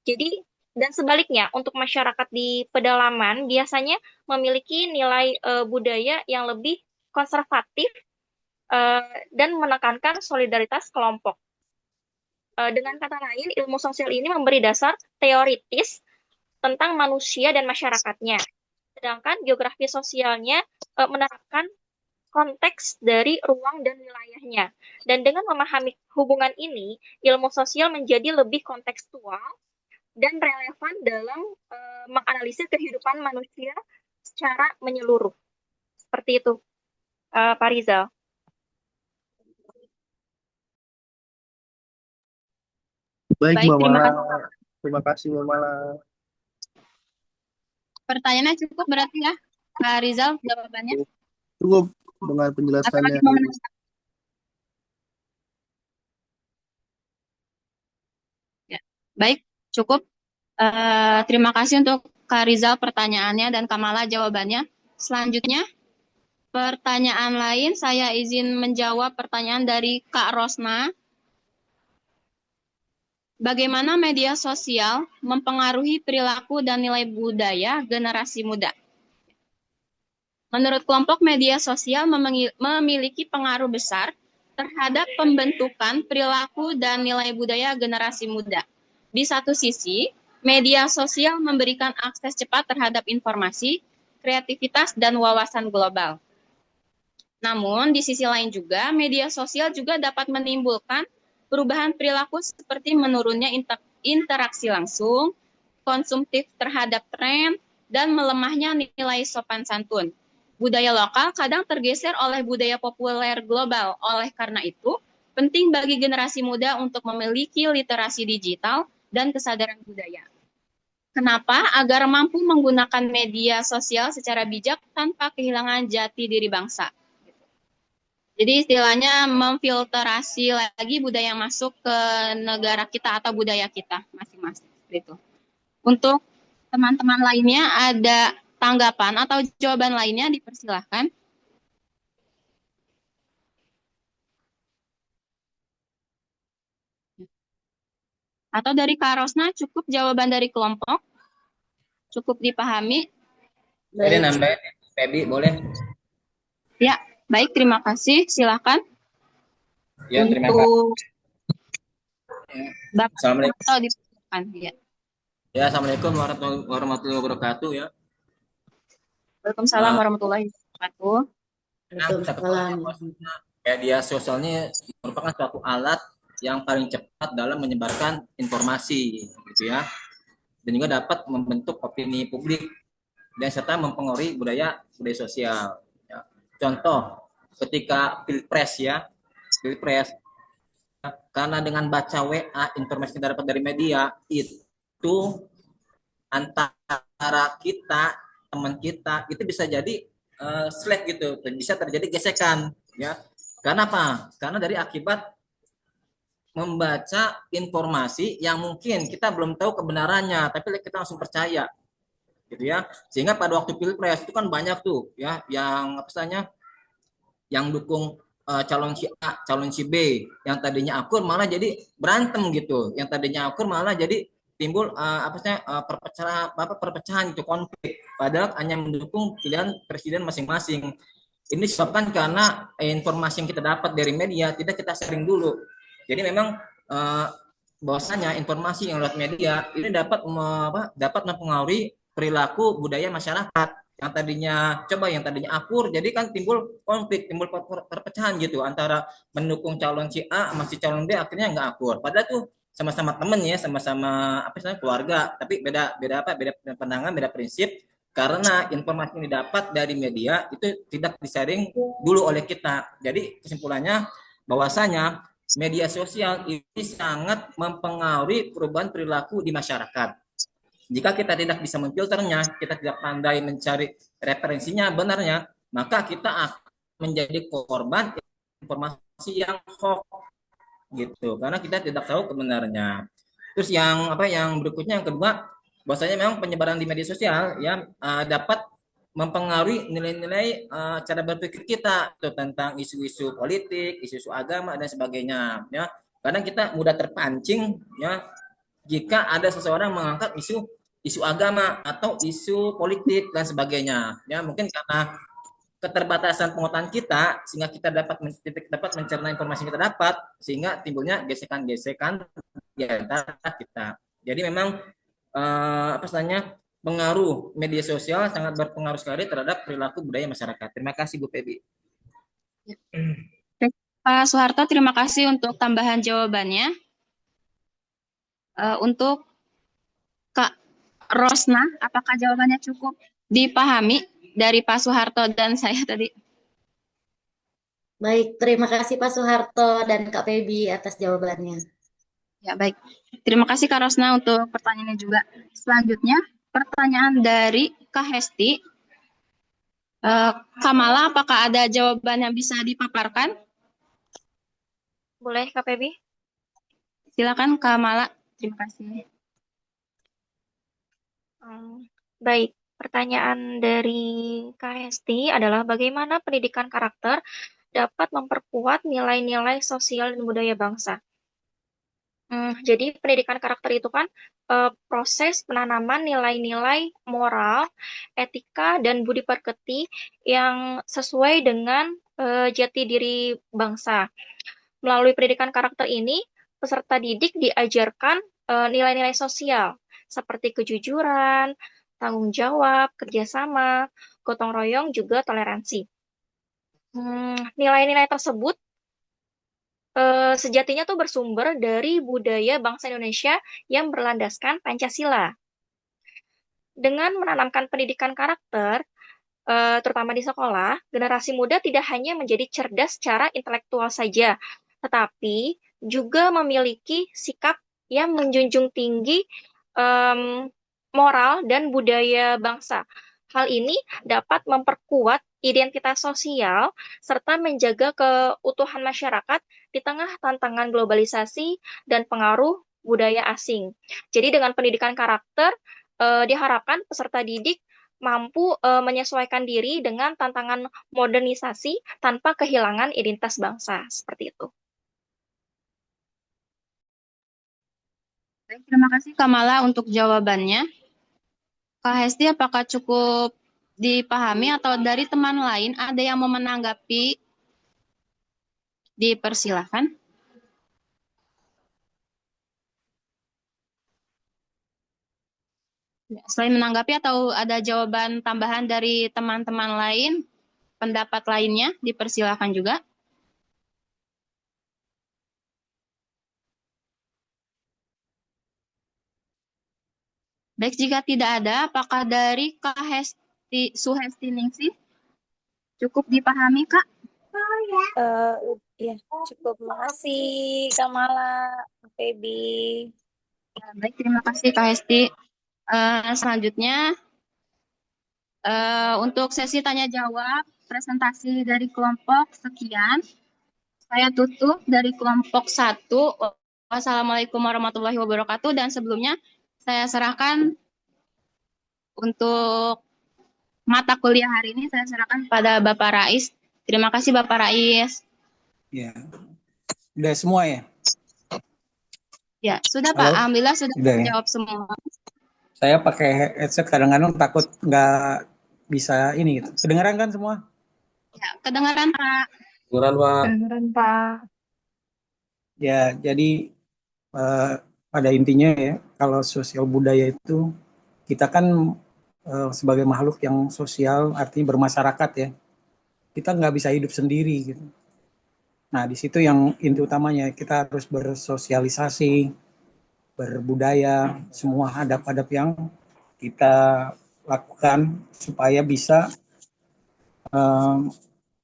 Jadi dan sebaliknya untuk masyarakat di pedalaman biasanya memiliki nilai budaya yang lebih konservatif dan menekankan solidaritas kelompok. Dengan kata lain, ilmu sosial ini memberi dasar teoritis tentang manusia dan masyarakatnya. Sedangkan geografi sosialnya menerapkan konteks dari ruang dan wilayahnya. Dan dengan memahami hubungan ini, ilmu sosial menjadi lebih kontekstual dan relevan dalam menganalisis kehidupan manusia secara menyeluruh. Seperti itu, Pak Rizal. Baik, Baik, Mbak terima Mala. kasih. Terima kasih, Mbak Mala. Pertanyaannya cukup berarti ya, Pak Rizal, jawabannya. Cukup dengan Atau penjelasannya. lagi mau menambah? Ya, baik, cukup. Terima kasih untuk Kak Rizal pertanyaannya dan Kamala jawabannya. Selanjutnya, pertanyaan lain saya izin menjawab pertanyaan dari Kak Rosna. Bagaimana media sosial mempengaruhi perilaku dan nilai budaya generasi muda? Menurut kelompok, media sosial memiliki pengaruh besar terhadap pembentukan perilaku dan nilai budaya generasi muda. Di satu sisi, media sosial memberikan akses cepat terhadap informasi, kreativitas, dan wawasan global. Namun, di sisi lain juga, media sosial juga dapat menimbulkan perubahan perilaku seperti menurunnya interaksi langsung, konsumtif terhadap tren, dan melemahnya nilai sopan santun. Budaya lokal kadang tergeser oleh budaya populer global. Oleh karena itu, penting bagi generasi muda untuk memiliki literasi digital dan kesadaran budaya. Kenapa? Agar mampu menggunakan media sosial secara bijak tanpa kehilangan jati diri bangsa. Jadi istilahnya memfilterasi lagi budaya yang masuk ke negara kita atau budaya kita masing-masing. Gitu. Untuk teman-teman lainnya ada tanggapan atau jawaban lainnya dipersilahkan. Atau dari Kak Rosna cukup jawaban dari kelompok? Cukup dipahami? Boleh nambahin, Febi, boleh? Ya, baik, terima kasih. Silakan. Ya, terima kasih. Untuk Bapak Assalamualaikum. atau dipersilakan. Ya. Ya, Assalamualaikum warahmatullahi wabarakatuh ya. Waalaikumsalam warahmatullahi wabarakatuh. Media sosial ini merupakan suatu alat yang paling cepat dalam menyebarkan informasi, gitu ya, dan juga dapat membentuk opini publik dan serta mempengaruhi budaya sosial. Ya. Contoh, ketika pilpres, karena dengan baca WA informasi kita dapat dari media itu antara kita, teman kita itu bisa jadi slack gitu, bisa terjadi gesekan, ya. Karena apa? Karena dari akibat membaca informasi yang mungkin kita belum tahu kebenarannya, tapi kita langsung percaya, gitu ya. Sehingga pada waktu pilpres itu kan banyak tuh, ya, yang yang dukung calon si A, calon si B, yang tadinya akur malah jadi berantem gitu, yang tadinya akur malah jadi timbul perpecahan gitu, konflik. Padahal hanya mendukung pilihan presiden masing-masing. Ini disebabkan karena informasi yang kita dapat dari media tidak kita sharing dulu. Jadi memang bahwasanya informasi yang lewat media ini dapat mempengaruhi perilaku budaya masyarakat yang tadinya akur, jadi kan timbul konflik, timbul perpecahan gitu antara mendukung calon si A masih calon B, akhirnya nggak akur. Padahal tuh sama-sama temen ya, sama-sama keluarga, tapi beda pandangan, beda prinsip. Karena informasi yang didapat dari media itu tidak disaring dulu oleh kita. Jadi kesimpulannya bahwasanya media sosial ini sangat mempengaruhi perubahan perilaku di masyarakat. Jika kita tidak bisa memfilternya, kita tidak pandai mencari referensinya benarnya, maka kita akan menjadi korban informasi yang hoax gitu, karena kita tidak tahu kebenarannya. Terus yang berikutnya, yang kedua, bahwasanya memang penyebaran di media sosial ya dapat mempengaruhi nilai-nilai cara berpikir kita tuh, tentang isu-isu politik, isu-isu agama dan sebagainya ya. Kadang kita mudah terpancing ya jika ada seseorang mengangkat isu agama atau isu politik dan sebagainya ya, mungkin karena keterbatasan pengetahuan kita sehingga kita dapat mencerna informasi yang kita dapat, sehingga timbulnya gesekan-gesekan di antara kita. Jadi memang pengaruh media sosial sangat berpengaruh sekali terhadap perilaku budaya masyarakat. Terima kasih Bu Febi. Pak Soeharto, terima kasih untuk tambahan jawabannya. Untuk Kak Rosna, apakah jawabannya cukup dipahami dari Pak Soeharto dan saya tadi? Baik, terima kasih Pak Soeharto dan Kak Febi atas jawabannya. Ya, baik. Terima kasih Kak Rosna untuk pertanyaannya juga. Selanjutnya, pertanyaan dari Kak Hesti. Kamala, apakah ada jawaban yang bisa dipaparkan? Boleh, Kak Febi? Silakan Kamala. Terima kasih. Baik, pertanyaan dari Kak Hesti adalah bagaimana pendidikan karakter dapat memperkuat nilai-nilai sosial dan budaya bangsa. Jadi pendidikan karakter itu kan proses penanaman nilai-nilai moral, etika, dan budi pekerti yang sesuai dengan jati diri bangsa. Melalui pendidikan karakter ini, peserta didik diajarkan nilai-nilai sosial seperti kejujuran, tanggung jawab, kerjasama, gotong royong, juga toleransi. Nilai-nilai tersebut sejatinya tuh bersumber dari budaya bangsa Indonesia yang berlandaskan Pancasila. Dengan menanamkan pendidikan karakter, terutama di sekolah, generasi muda tidak hanya menjadi cerdas secara intelektual saja, tetapi juga memiliki sikap yang menjunjung tinggi moral dan budaya bangsa. Hal ini dapat memperkuat identitas sosial serta menjaga keutuhan masyarakat di tengah tantangan globalisasi dan pengaruh budaya asing. Jadi dengan pendidikan karakter diharapkan peserta didik mampu menyesuaikan diri dengan tantangan modernisasi tanpa kehilangan identitas bangsa. Seperti itu. Baik, terima kasih Kamala untuk jawabannya. Kak Hesti, apakah cukup dipahami atau dari teman lain ada yang mau menanggapi? Dipersilahkan. Selain menanggapi atau ada jawaban tambahan dari teman-teman lain, pendapat lainnya, dipersilahkan juga. Baik, jika tidak ada, apakah dari Kak Suhesti Ningsih cukup dipahami, Kak? Ya, cukup. Makasih, Kamala, Febi. Baik, terima kasih Kak Hesti. Selanjutnya, untuk sesi tanya-jawab, presentasi dari kelompok sekian. Saya tutup dari kelompok 1. Wassalamualaikum warahmatullahi wabarakatuh. Dan sebelumnya, saya serahkan untuk mata kuliah hari ini, saya serahkan pada Bapak Rais. Terima kasih Bapak Rais. Ya, udah semua ya? Ya, sudah Pak. Halo? Alhamdulillah sudah ya? jawab semua. Saya pakai headset kadang-kadang takut nggak bisa ini gitu. Kedengeran kan semua? Ya, kedengaran Pak. Kedengeran Pak. Kedengaran Pak. Ya, jadi pada intinya ya, kalau sosial budaya itu kita kan sebagai makhluk yang sosial, artinya bermasyarakat ya. Kita nggak bisa hidup sendiri gitu. Nah, di situ yang inti utamanya kita harus bersosialisasi, berbudaya, semua adab-adab yang kita lakukan supaya bisa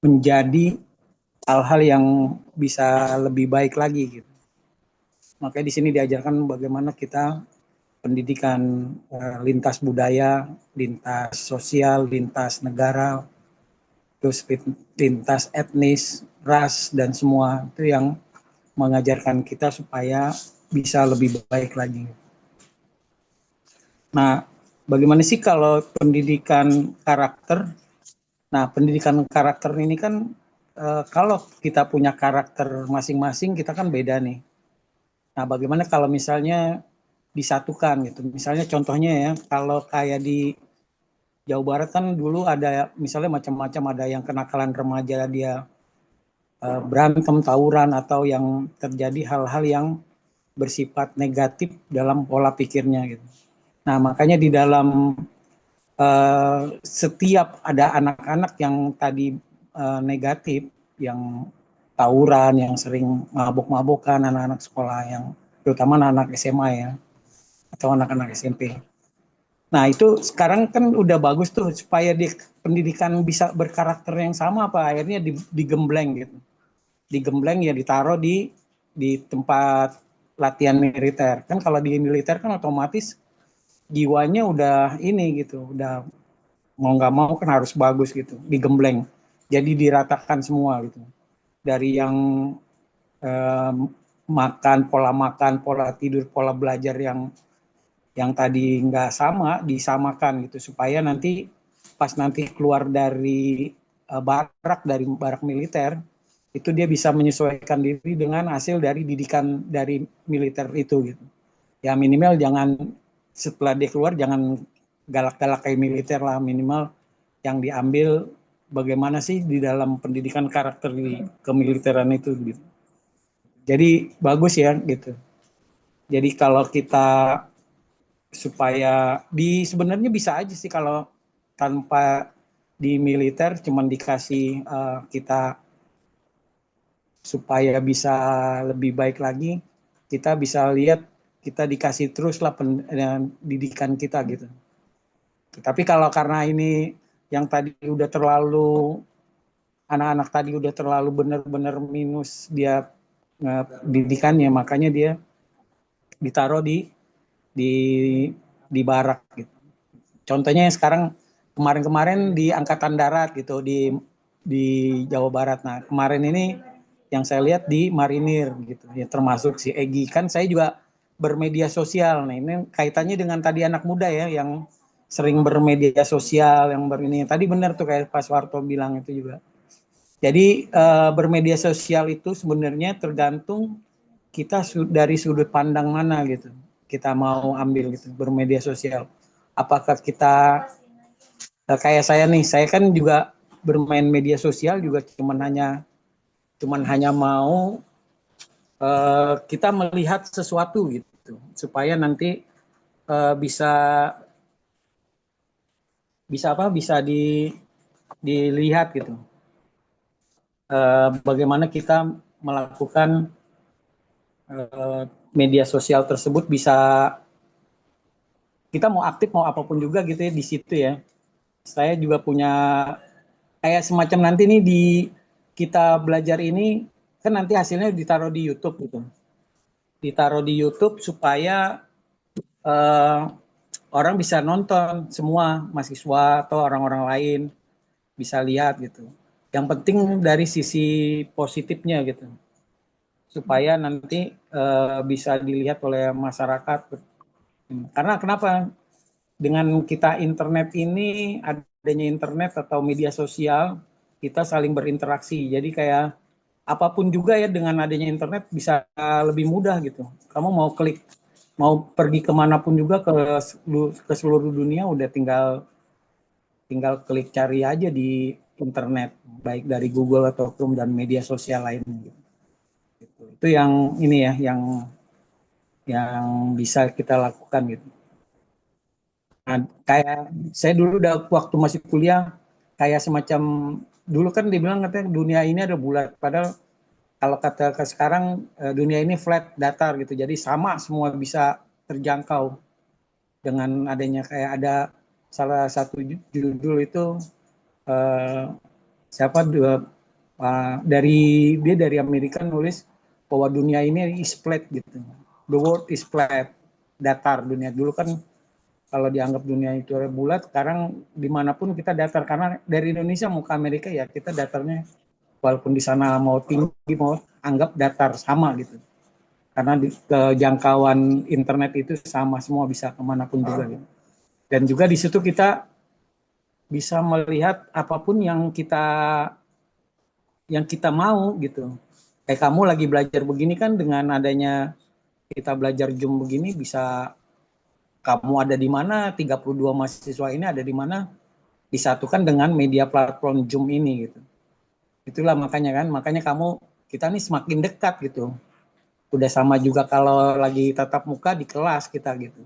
menjadi hal-hal yang bisa lebih baik lagi gitu. Makanya di sini diajarkan bagaimana kita pendidikan lintas budaya, lintas sosial, lintas negara, terus lintas etnis, ras, dan semua itu yang mengajarkan kita supaya bisa lebih baik lagi. Nah, bagaimana sih kalau pendidikan karakter? Nah, pendidikan karakter ini kan kalau kita punya karakter masing-masing, kita kan beda nih. Nah, bagaimana kalau misalnya disatukan gitu? Misalnya contohnya ya, kalau kayak di Jawa Barat kan dulu ada misalnya macam-macam, ada yang kenakalan remaja, dia berantem, tawuran, atau yang terjadi hal-hal yang bersifat negatif dalam pola pikirnya gitu. Nah, makanya di dalam setiap ada anak-anak yang tadi negatif, yang tawuran, yang sering mabuk-mabukan, anak-anak sekolah, yang terutama anak-anak SMA ya, atau anak-anak SMP. Nah, itu sekarang kan udah bagus tuh, supaya pendidikan bisa berkarakter yang sama, apa akhirnya digembleng gitu. Digembleng ya, ditaruh di tempat latihan militer. Kan kalau di militer kan otomatis jiwanya udah ini gitu, udah mau nggak mau kan harus bagus gitu, digembleng. Jadi diratakan semua gitu. Dari yang makan, pola tidur, pola belajar yang tadi nggak sama, disamakan gitu, supaya nanti pas nanti keluar dari barak militer, itu dia bisa menyesuaikan diri dengan hasil dari didikan dari militer itu gitu. Ya minimal jangan setelah dia keluar jangan galak-galak kayak militer lah, minimal yang diambil bagaimana sih di dalam pendidikan karakter di kemiliteran itu gitu. Jadi bagus ya gitu. Jadi kalau kita supaya sebenarnya bisa aja sih kalau tanpa di militer cuman dikasih kita supaya bisa lebih baik lagi, kita bisa lihat kita dikasih terus lah pendidikan kita gitu. Tapi kalau karena ini yang tadi udah terlalu, anak-anak tadi udah terlalu benar-benar minus dia didikannya, makanya dia ditaruh di barak gitu. Contohnya sekarang kemarin-kemarin di Angkatan Darat gitu, di Jawa Barat. Nah, kemarin ini yang saya lihat di Marinir gitu ya, termasuk si Egi. Kan saya juga bermedia sosial. Nah, ini kaitannya dengan tadi anak muda ya, yang sering bermedia sosial, yang ini. Tadi benar tuh kayak Pak Soeharto bilang itu juga. Jadi bermedia sosial itu sebenarnya tergantung kita dari sudut pandang mana gitu. Kita mau ambil gitu, bermedia sosial. Apakah kita kayak saya nih, saya kan juga bermain media sosial juga cuman hanya mau kita melihat sesuatu gitu, supaya nanti bisa dilihat gitu. Bagaimana kita melakukan media sosial tersebut, bisa kita mau aktif mau apapun juga gitu ya di situ ya. Saya juga punya kayak semacam nanti nih di kita belajar ini kan nanti hasilnya ditaruh di YouTube gitu. Ditaruh di YouTube supaya orang bisa nonton, semua mahasiswa atau orang-orang lain bisa lihat gitu. Yang penting dari sisi positifnya gitu, supaya nanti bisa dilihat oleh masyarakat. Karena kenapa? Dengan kita internet ini, adanya internet atau media sosial, kita saling berinteraksi. Jadi kayak apapun juga ya, dengan adanya internet bisa lebih mudah gitu. Kamu mau klik, mau pergi kemanapun juga ke seluruh dunia, udah tinggal klik cari aja di internet, baik dari Google atau Chrome dan media sosial lainnya. Itu yang ini ya, yang bisa kita lakukan gitu. Nah, kayak saya dulu waktu masih kuliah, kayak semacam dulu kan dibilang katanya dunia ini ada bulat, padahal kalau kata sekarang dunia ini flat, datar gitu, jadi sama semua bisa terjangkau. Dengan adanya kayak ada salah satu judul itu dari Amerika nulis bahwa dunia ini is flat gitu, the world is flat, datar dunia. Dulu kan kalau dianggap dunia itu bulat, sekarang dimanapun kita datar, karena dari Indonesia mau ke Amerika ya kita datarnya, walaupun di sana mau tinggi mau anggap datar sama gitu. karena kejangkauan internet itu sama semua, bisa kemanapun juga gitu. Dan juga di situ kita bisa melihat apapun yang kita mau gitu. Kayak kamu lagi belajar begini kan, dengan adanya kita belajar Zoom begini, bisa kamu ada di mana, 32 mahasiswa ini ada di mana, disatukan dengan media platform Zoom ini gitu. Itulah makanya kita nih semakin dekat gitu. Udah sama juga kalau lagi tatap muka di kelas kita gitu.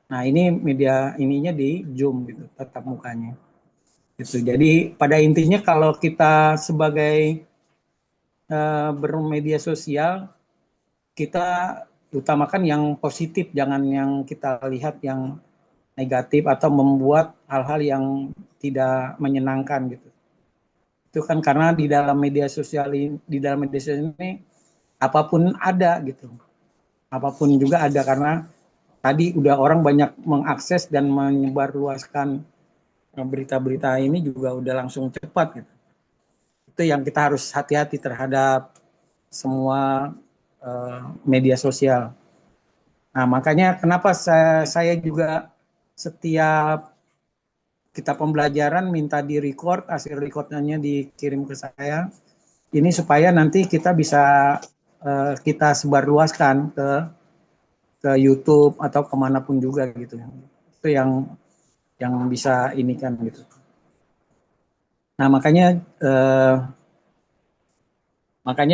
Nah, ini media ininya di Zoom gitu, tatap mukanya. Gitu. Jadi pada intinya kalau kita sebagai bermedia sosial, kita utamakan yang positif, jangan yang kita lihat yang negatif atau membuat hal-hal yang tidak menyenangkan gitu. Itu kan karena di dalam media sosial ini apapun ada gitu. Apapun juga ada, karena tadi udah orang banyak mengakses dan menyebarluaskan berita-berita ini juga udah langsung cepat gitu. Itu yang kita harus hati-hati terhadap semua media sosial. Nah, makanya kenapa saya juga setiap kita pembelajaran minta di-record, hasil recordnya dikirim ke saya. Ini supaya nanti kita bisa kita sebarluaskan ke YouTube atau kemanapun juga gitu. Itu yang bisa ini kan gitu. Nah, makanya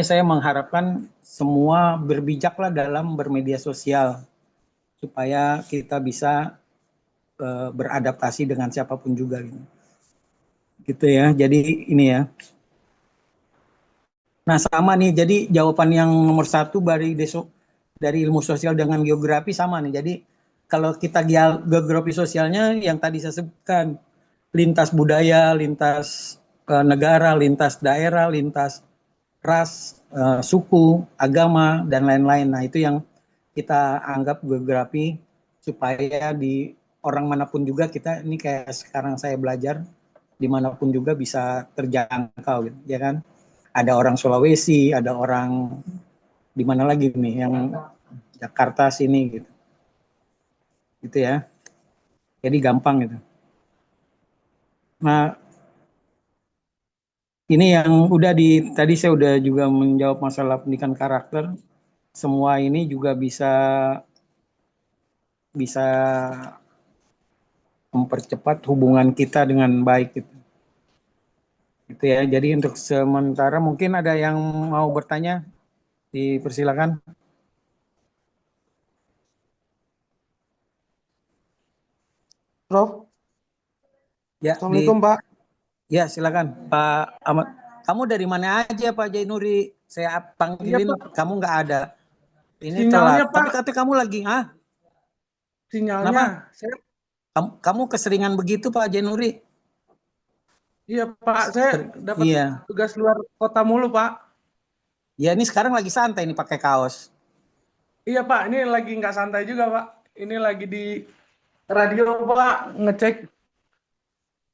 saya mengharapkan semua berbijaklah dalam bermedia sosial supaya kita bisa beradaptasi dengan siapapun juga gitu ya. Jadi ini ya. Nah, sama nih, jadi jawaban yang nomor 1 dari ilmu sosial dengan geografi sama nih. Jadi kalau kita geografi sosialnya yang tadi saya sebutkan, lintas budaya, lintas negara, lintas daerah, lintas ras, suku, agama, dan lain-lain. Nah, itu yang kita anggap geografi, supaya di orang manapun juga kita, ini kayak sekarang saya belajar, dimanapun juga bisa terjangkau gitu, ya kan? Ada orang Sulawesi, ada orang di mana lagi nih, yang Jakarta sini gitu. Gitu ya. Jadi gampang gitu. Nah, ini yang tadi saya udah juga menjawab masalah pendidikan karakter. Semua ini juga bisa mempercepat hubungan kita dengan baik gitu. Gitu ya. Jadi untuk sementara mungkin ada yang mau bertanya, dipersilakan. Prof. Ya, Assalamualaikum Pak. Ya, silakan Pak Ahmad. Kamu dari mana aja Pak Jainuri? Saya panggilin, Iya, kamu nggak ada. Ini sinyalnya, telat. Pak. Tapi katanya kamu lagi, Sinyalnya. Kamu keseringan begitu Pak Jainuri? Iya Pak, saya dapat tugas luar kota mulu Pak. Ya, ini sekarang lagi santai nih pakai kaos. Iya Pak, ini lagi nggak santai juga Pak. Ini lagi di radio Pak, ngecek.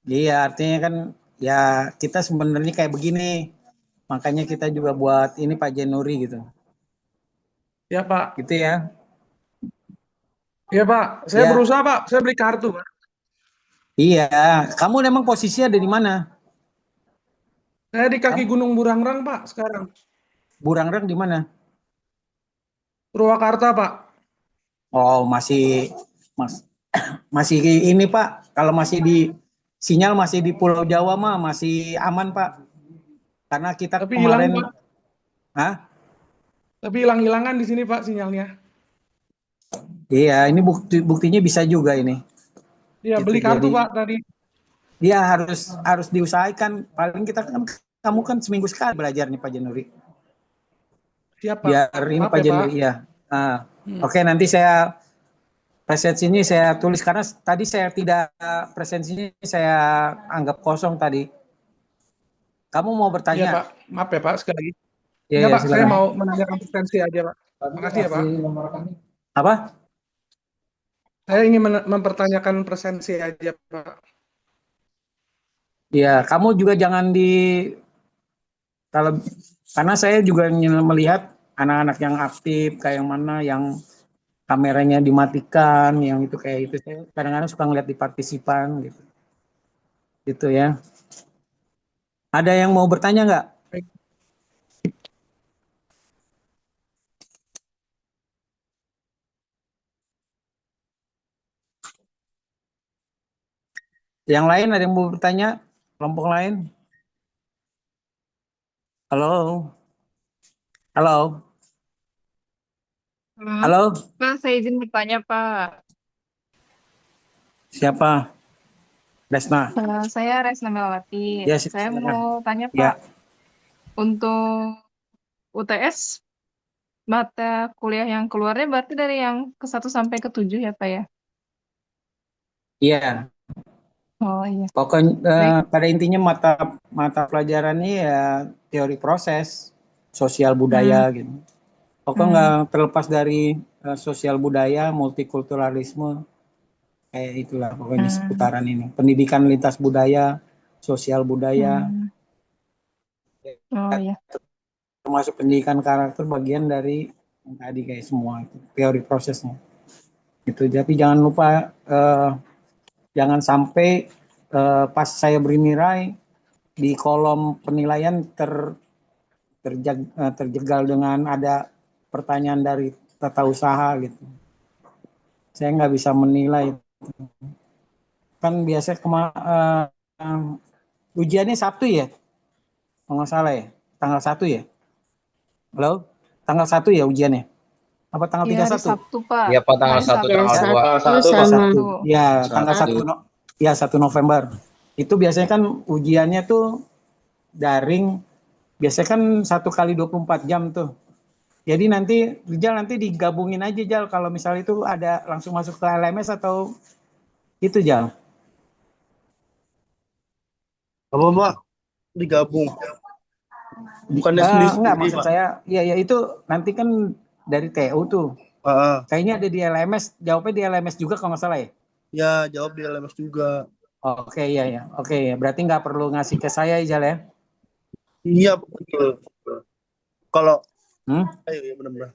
Iya, artinya kan ya kita sebenarnya kayak begini. Makanya kita juga buat ini Pak Jainuri gitu. Ya Pak. Gitu ya. Iya Pak, saya berusaha Pak, saya beli kartu Pak. Iya, kamu memang posisinya ada di mana? Saya di kaki Gunung Burangrang Pak sekarang. Burangrang di mana? Purwakarta Pak. Oh, masih ini Pak. Kalau masih sinyal masih di Pulau Jawa mah masih aman Pak. Karena kita tapi kemarin. Hilang, Pak. Tapi hilang-hilangan di sini Pak sinyalnya. Iya, ini buktinya bisa juga ini. Iya, beli kartu Pak tadi. Iya, harus diusahakan. Paling kamu kan seminggu sekali belajar nih Pak Jainuri. Siap Pak. Biar ini Pak Jainuri ya. Oke, nanti saya presensinya saya tulis, karena tadi saya tidak, presensinya saya anggap kosong tadi. Kamu mau bertanya? Iya Pak, maaf ya Pak sekali lagi. Iya Pak, silakan. saya mau menanyakan presensi aja Pak. Terima kasih ya Pak. Apa? Saya ingin mempertanyakan presensi aja Pak. Iya, kamu juga jangan karena saya juga melihat anak-anak yang aktif, kayak yang mana yang kameranya dimatikan, yang itu kayak itu. Saya kadang-kadang suka ngeliat di partisipan gitu. Gitu ya. Ada yang mau bertanya nggak? Yang lain ada yang mau bertanya? Kelompok lain? Halo? Halo? Halo? Pak, saya izin bertanya, Pak. Siapa? Desna. Saya Resna Melawati. Ya, Saya silakan. mau tanya, Ya. Pak, untuk UTS, mata kuliah yang keluarnya berarti dari yang ke-1 sampai ke-7 ya, Pak ya? Iya. Oh iya. Pokoknya pada intinya mata pelajarannya ya teori proses, sosial budaya gitu. Pokoknya nggak terlepas dari sosial budaya, multikulturalisme, kayak itulah pokoknya seputaran ini. Pendidikan lintas budaya, sosial budaya, Oh iya. termasuk pendidikan karakter bagian dari yang tadi kayak semua itu, teori prosesnya. Gitu. Jadi jangan lupa jangan sampai pas saya beri nilai di kolom penilaian terjegal dengan ada pertanyaan dari tata usaha gitu. Saya nggak bisa menilai. Kan biasanya ujiannya Sabtu ya? Kalau nggak salah ya? Tanggal 1 ya? Halo? Tanggal 1 ya ujiannya? Apa tanggal 31? Hari Sabtu, Pak. Iya, Pak, tanggal Hari 1, Sabtu. tanggal 2. Sabtu. Ya, tanggal 1. 1. Ya, 1 November. Itu biasanya kan ujiannya tuh daring. Biasanya kan 1 kali 24 jam tuh. Jadi Rijal nanti digabungin aja Jal kalau misalnya itu ada langsung masuk ke LMS atau itu Jal. Apa Pak? Digabung. Bukannya sendiri. Enggak, maksud saya ya itu nanti kan dari TU tuh. Kayaknya ada di LMS, jawabnya di LMS juga kalau nggak salah ya? Ya, jawab di LMS juga. Oke, ya. Oke, berarti nggak perlu ngasih ke saya Jal ya? Iya, betul. Kalau ayo ya benar-benar.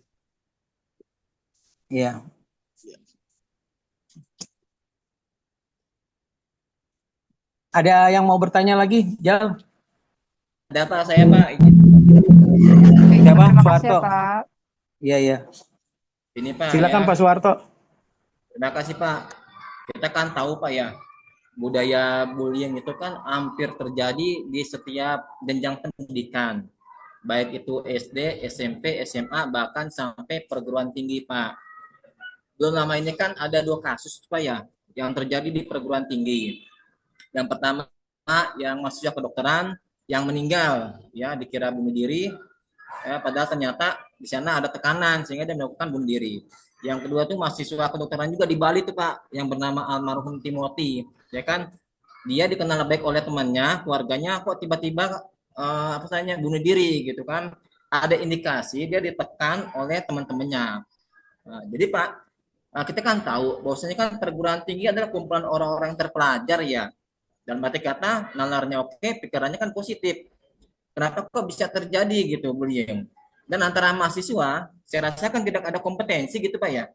Iya. Ada yang mau bertanya lagi, Jal? Ada Pak, saya Pak. Siapa? Terima kasih Suwarto. ya, Pak. Iya. Ini Pak. Silakan ya. Pak Suwarto. Terima kasih Pak. Kita kan tahu Pak ya, budaya bullying itu kan hampir terjadi di setiap jenjang pendidikan. Baik itu SD, SMP, SMA, bahkan sampai perguruan tinggi Pak. Belum lama ini kan ada 2 kasus Pak ya, yang terjadi di perguruan tinggi. Yang pertama yang mahasiswa kedokteran yang meninggal ya dikira bunuh diri, padahal ternyata di sana ada tekanan sehingga dia melakukan bunuh diri. Yang kedua tuh mahasiswa kedokteran juga di Bali tuh Pak, yang bernama almarhum Timothy, ya kan dia dikenal baik oleh temannya, keluarganya, kok tiba-tiba bunuh diri gitu kan. Ada indikasi dia ditekan oleh teman-temannya. Nah, jadi Pak, kita kan tahu bahwasanya kan perguruan tinggi adalah kumpulan orang-orang terpelajar ya. Dan berarti kata nalarnya oke, pikirannya kan positif. Kenapa kok bisa terjadi gitu bullying? Dan antara mahasiswa, saya rasakan tidak ada kompetensi gitu Pak ya.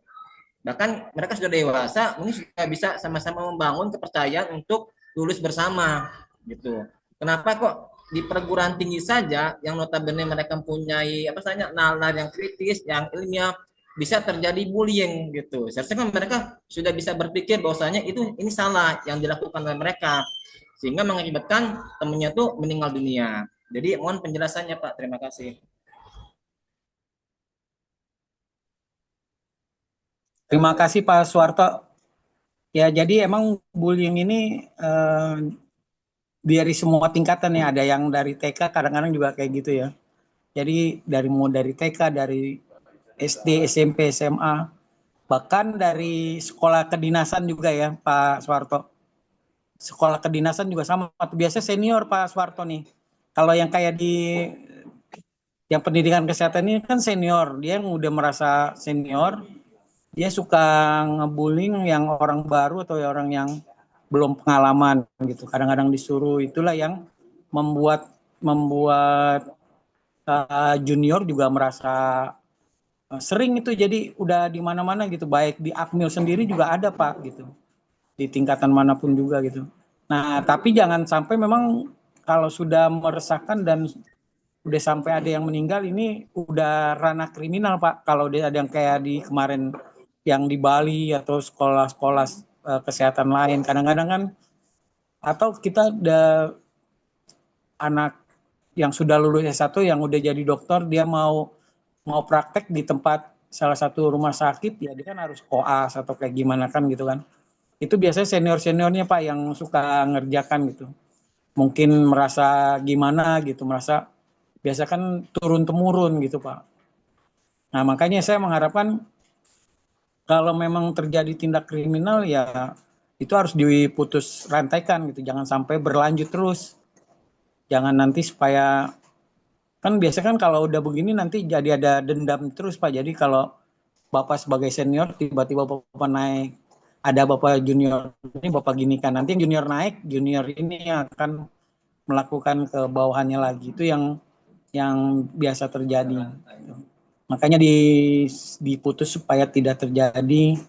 Bahkan mereka sudah dewasa, mungkin sudah bisa sama-sama membangun kepercayaan untuk lulus bersama gitu. Kenapa kok di perguruan tinggi saja yang notabene mereka mempunyai nalar yang kritis, yang ilmiah, bisa terjadi bullying gitu. Seharusnya kan mereka sudah bisa berpikir bahwasanya ini salah yang dilakukan oleh mereka, sehingga mengakibatkan temannya tuh meninggal dunia. Jadi mohon penjelasannya Pak. Terima kasih. Terima kasih Pak Suwarto. Ya, jadi emang bullying ini dari semua tingkatan ya. Ada yang dari TK, kadang-kadang juga kayak gitu ya. Jadi dari TK, dari SD, SMP, SMA, bahkan dari sekolah kedinasan juga ya Pak Suwarto. Sekolah kedinasan juga sama. Biasa senior Pak Suwarto nih. Kalau yang kayak yang pendidikan kesehatan ini kan senior, dia yang udah merasa senior, dia suka ngebullying yang orang baru atau orang yang belum pengalaman gitu. Kadang-kadang disuruh, itulah yang membuat junior juga merasa sering itu, jadi udah di mana-mana gitu, baik di Akmil sendiri juga ada Pak gitu, di tingkatan manapun juga gitu. Nah tapi jangan sampai memang kalau sudah meresahkan dan udah sampai ada yang meninggal, ini udah ranah kriminal Pak. Kalau ada yang kayak di kemarin yang di Bali atau sekolah-sekolah kesehatan lain, kadang-kadang kan, atau kita ada anak yang sudah lulus S1 yang udah jadi dokter, dia mau praktek di tempat salah satu rumah sakit, ya dia kan harus koas atau kayak gimana kan gitu kan. Itu biasanya senior-seniornya Pak yang suka ngerjakan gitu. Mungkin merasa gimana gitu, merasa biasa kan turun-temurun gitu Pak. Nah makanya saya mengharapkan kalau memang terjadi tindak kriminal ya itu harus diputus rantaikan gitu, jangan sampai berlanjut terus. Jangan nanti supaya, kan biasa kan kalau udah begini nanti jadi ada dendam terus Pak. Jadi kalau Bapak sebagai senior tiba-tiba Bapak naik, ada Bapak junior ini Bapak gini kan, nanti junior naik, junior ini akan melakukan ke bawahannya lagi. Itu yang biasa terjadi. Makanya diputus supaya tidak terjadi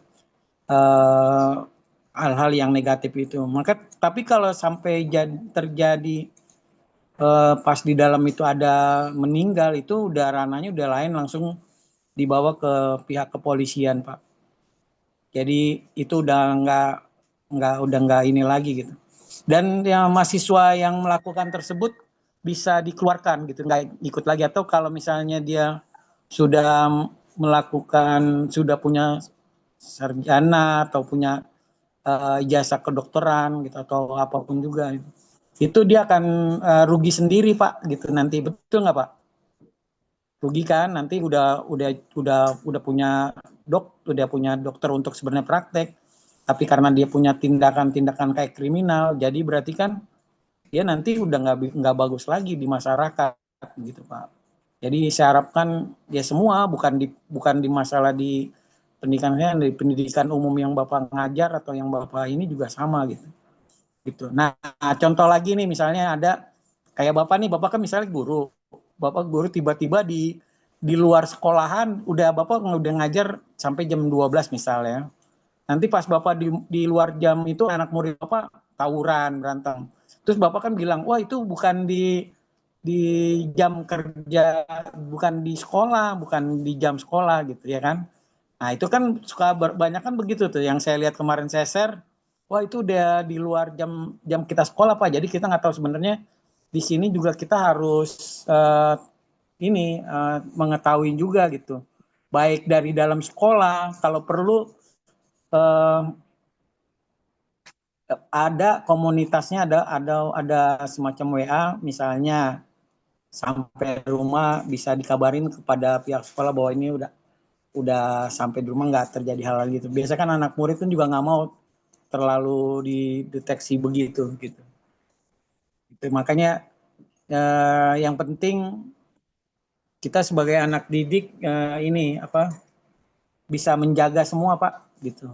hal-hal yang negatif itu. Maka tapi kalau sampai terjadi pas di dalam itu ada meninggal, itu udah ranahnya udah lain, langsung dibawa ke pihak kepolisian Pak. Jadi itu udah nggak ini lagi gitu. Dan yang mahasiswa yang melakukan tersebut bisa dikeluarkan gitu, nggak ikut lagi. Atau kalau misalnya dia sudah melakukan, sudah punya sarjana atau punya ijazah kedokteran gitu atau apapun juga, itu dia akan rugi sendiri Pak gitu nanti, betul nggak Pak? Rugi kan, nanti udah punya dokter untuk sebenarnya praktek, tapi karena dia punya tindakan kayak kriminal, jadi berarti kan dia nanti udah nggak bagus lagi di masyarakat gitu Pak. Jadi saya harapkan ya semua, bukan di masalah di pendidikannya, di pendidikan umum yang Bapak ngajar atau yang Bapak ini juga sama gitu. Nah contoh lagi nih, misalnya ada kayak Bapak kan misalnya guru, Bapak guru tiba-tiba di luar sekolahan Bapak udah ngajar sampai jam 12 misalnya. Nanti pas Bapak di luar jam itu anak murid Bapak tawuran, berantem. Terus Bapak kan bilang, wah itu bukan di jam kerja, bukan di sekolah, bukan di jam sekolah gitu ya kan. Nah itu kan suka banyak kan begitu tuh, yang saya lihat kemarin saya share, wah itu udah di luar jam kita sekolah Pak. Jadi kita nggak tahu sebenarnya di sini juga kita harus mengetahui juga gitu. Baik dari dalam sekolah, kalau perlu ada komunitasnya, ada semacam WA misalnya, sampai rumah bisa dikabarin kepada pihak sekolah bahwa ini udah sampai di rumah, nggak terjadi hal gitu. Biasa kan anak murid kan juga nggak mau terlalu dideteksi begitu gitu. Itu makanya yang penting kita sebagai anak didik bisa menjaga semua Pak gitu.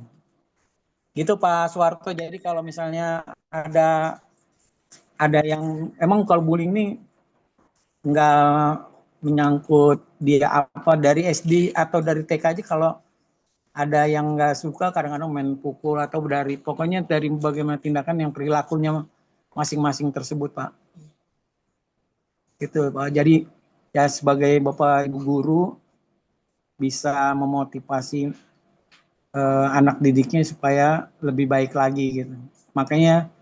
Gitu Pak Suwarto. Jadi kalau misalnya ada yang emang kalau bullying ini nggak menyangkut dia dari SD atau dari TK aja, kalau ada yang nggak suka kadang-kadang main pukul atau pokoknya dari bagaimana tindakan yang perilakunya masing-masing tersebut Pak. Gitu Pak. Jadi ya sebagai Bapak Ibu guru bisa memotivasi anak didiknya supaya lebih baik lagi gitu. Makanya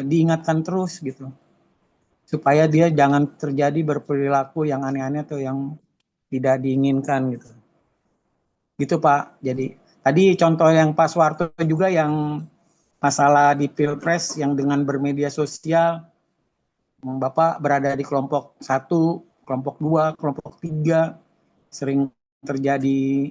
diingatkan terus gitu, supaya dia jangan terjadi berperilaku yang aneh-aneh atau yang tidak diinginkan gitu. Gitu Pak. Jadi tadi contoh yang Pak Suwarto juga yang masalah di Pilpres yang dengan bermedia sosial, Bapak berada di kelompok 1, kelompok 2, kelompok 3, sering terjadi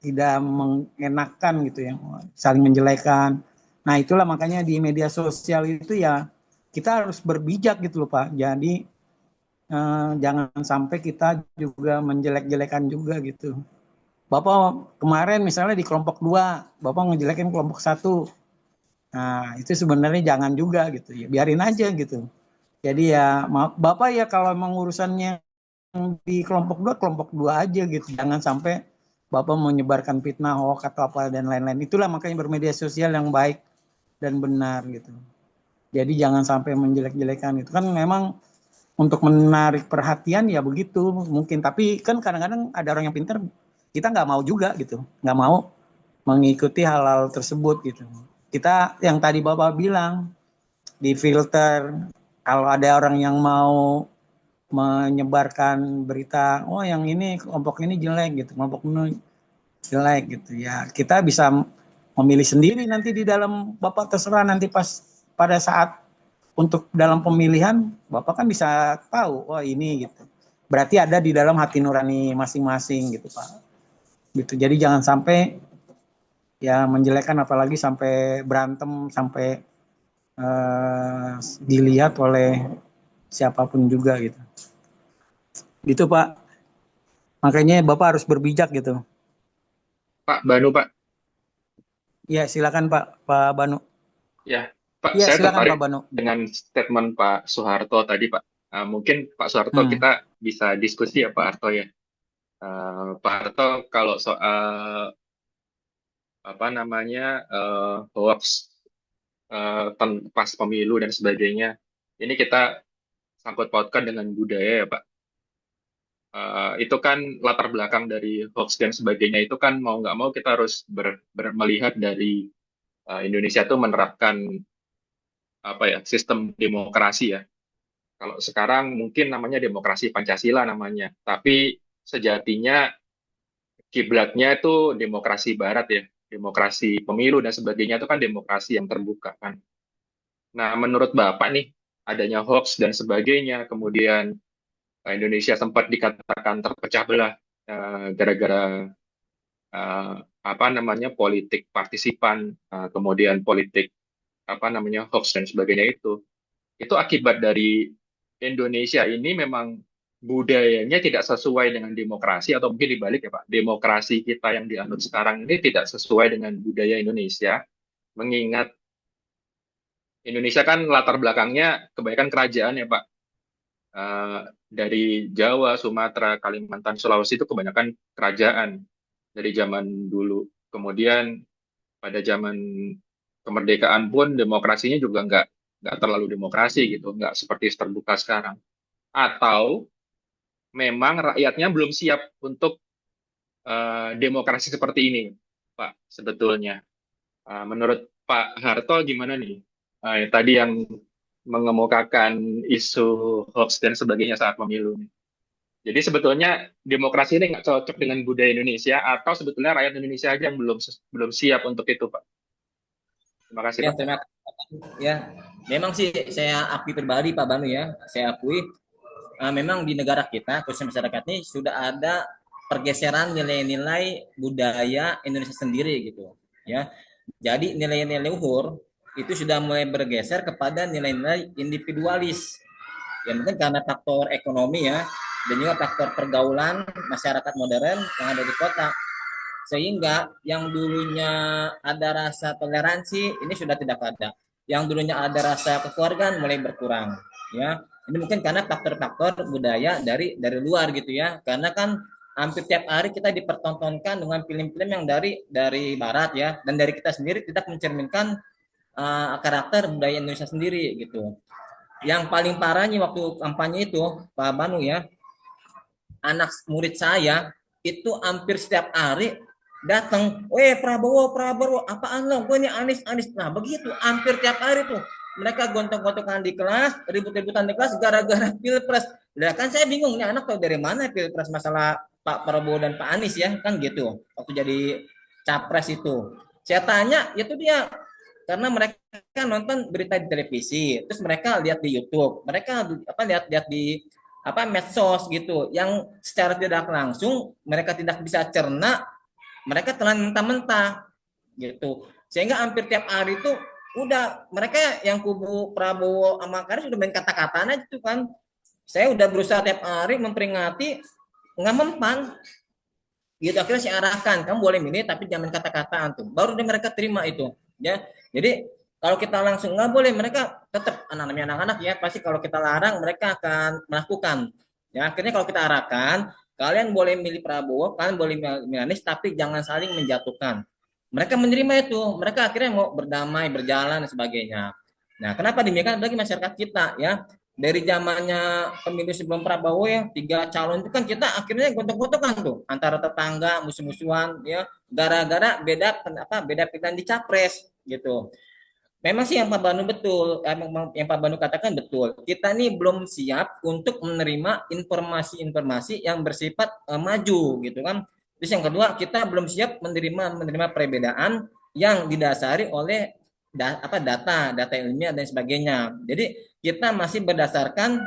tidak mengenakan gitu ya, saling menjelekan. Nah itulah makanya di media sosial itu ya kita harus berbijak gitu loh Pak. Jadi jangan sampai kita juga menjelek-jelekan juga gitu. Bapak kemarin misalnya di kelompok 2, Bapak ngejelekin kelompok 1. Nah itu sebenarnya jangan juga gitu ya, biarin aja gitu. Jadi ya Bapak ya kalau emang urusannya di kelompok dua aja gitu. Jangan sampai Bapak menyebarkan fitnah, hoax atau apa dan lain-lain. Itulah makanya bermedia sosial yang baik dan benar gitu. Jadi jangan sampai menjelek-jelekan itu kan memang untuk menarik perhatian ya begitu mungkin. Tapi kan kadang-kadang ada orang yang pintar, kita nggak mau juga gitu, nggak mau mengikuti hal-hal tersebut gitu. Kita yang tadi Bapak bilang di filter, kalau ada orang yang mau menyebarkan berita, oh yang ini kelompok ini jelek gitu, kelompok ini jelek gitu ya, kita bisa memilih sendiri nanti di dalam Bapak terserah nanti pas pada saat untuk dalam pemilihan Bapak kan bisa tahu, oh ini gitu, berarti ada di dalam hati nurani masing-masing gitu Pak, gitu. Jadi jangan sampai ya menjelekkan, apalagi sampai berantem, sampai dilihat oleh siapapun juga gitu. Gitu Pak. Makanya Bapak harus berbijak gitu. Pak Banu, Pak. Ya, silakan Pak Banu. Ya, Pak, Ya, saya silakan tertarik Pak Banu. dengan statement Pak Soeharto tadi, Pak. Mungkin Pak Soeharto kita bisa diskusi ya Pak Harto ya. Pak Harto kalau soal apa namanya hoax pas pemilu dan sebagainya, ini kita sangkut pautkan dengan budaya ya Pak. Itu kan latar belakang dari hoax dan sebagainya itu kan mau nggak mau kita harus melihat dari Indonesia tuh menerapkan apa ya sistem demokrasi ya. Kalau sekarang mungkin namanya demokrasi Pancasila namanya, tapi sejatinya kiblatnya itu demokrasi Barat ya, demokrasi pemilu dan sebagainya itu kan demokrasi yang terbuka kan. Nah, menurut Bapak nih adanya hoax dan sebagainya, kemudian Indonesia sempat dikatakan terpecah belah gara-gara apa namanya politik partisipan, kemudian politik apa namanya hoax dan sebagainya itu akibat dari Indonesia ini memang budayanya tidak sesuai dengan demokrasi, atau mungkin dibalik ya Pak, demokrasi kita yang dianut sekarang ini tidak sesuai dengan budaya Indonesia, mengingat Indonesia kan latar belakangnya kebanyakan kerajaan ya Pak. Dari Jawa, Sumatera, Kalimantan, Sulawesi itu kebanyakan kerajaan dari zaman dulu. Kemudian pada zaman kemerdekaan pun demokrasinya juga nggak terlalu demokrasi gitu, nggak seperti terbuka sekarang. Atau memang rakyatnya belum siap untuk demokrasi seperti ini, Pak, sebetulnya. Menurut Pak Harto gimana nih? Tadi yang mengemukakan isu hoax dan sebagainya saat pemilu. Jadi sebetulnya demokrasi ini nggak cocok dengan budaya Indonesia, atau sebetulnya rakyat Indonesia aja yang belum siap untuk itu, Pak. Terima kasih, Pak. Terima kasih. Ya, memang sih saya akui pribadi Pak Banu ya, saya akui memang di negara kita, khususnya masyarakat ini sudah ada pergeseran nilai-nilai budaya Indonesia sendiri gitu, ya. Jadi nilai-nilai luhur itu sudah mulai bergeser kepada nilai-nilai individualis. Ya mungkin karena faktor ekonomi ya, dan juga faktor pergaulan masyarakat modern yang ada di kota. Sehingga yang dulunya ada rasa toleransi ini sudah tidak ada. Yang dulunya ada rasa kekeluargaan mulai berkurang, ya. Ini mungkin karena faktor-faktor budaya dari luar gitu ya. Karena kan hampir tiap hari kita dipertontonkan dengan film-film yang dari barat ya, dan dari kita sendiri tidak mencerminkan karakter budaya Indonesia sendiri gitu. Yang paling parahnya waktu kampanye itu Pak Banu ya, anak murid saya itu hampir setiap hari datang, Prabowo, apaan lo? Gue ini Anies. Nah begitu, hampir tiap hari tuh mereka gontok-gontokan di kelas, ribut-ributan di kelas gara-gara pilpres. Nah kan saya bingung, nih anak tahu dari mana pilpres masalah Pak Prabowo dan Pak Anies ya, kan gitu. Waktu jadi capres itu, saya tanya, itu dia. Karena mereka nonton berita di televisi, terus mereka lihat di YouTube, mereka lihat di medsos gitu, yang secara tidak langsung mereka tidak bisa cerna, mereka telan mentah-mentah gitu, sehingga hampir tiap hari itu udah mereka yang kubu Prabowo sama Anies sudah main kata-kataan aja tuh kan. Saya udah berusaha tiap hari memperingati, nggak mempan gitu, akhirnya saya arahkan, kamu boleh milih tapi jangan kata-kataan tuh, baru mereka terima itu ya. Jadi Kalau kita langsung nggak boleh, mereka tetap anak-anak ya, pasti kalau kita larang mereka akan melakukan. Ya, akhirnya kalau kita arahkan, kalian boleh milih Prabowo, kalian boleh milih Anies, tapi jangan saling menjatuhkan. Mereka menerima itu, mereka akhirnya mau berdamai, berjalan dan sebagainya. Nah, kenapa demikian bagi masyarakat kita ya? Dari zamannya pemilu sebelum Prabowo ya, 3 calon itu kan kita akhirnya gontok-gontokan tuh antara tetangga, musuh-musuhan ya, gara-gara beda pilihan di capres gitu. Memang sih yang Pak Banu betul, yang Pak Banu katakan betul. Kita nih belum siap untuk menerima informasi-informasi yang bersifat maju gitu kan. Terus yang kedua, kita belum siap menerima perbedaan yang didasari oleh data ilmiah dan sebagainya. Jadi kita masih berdasarkan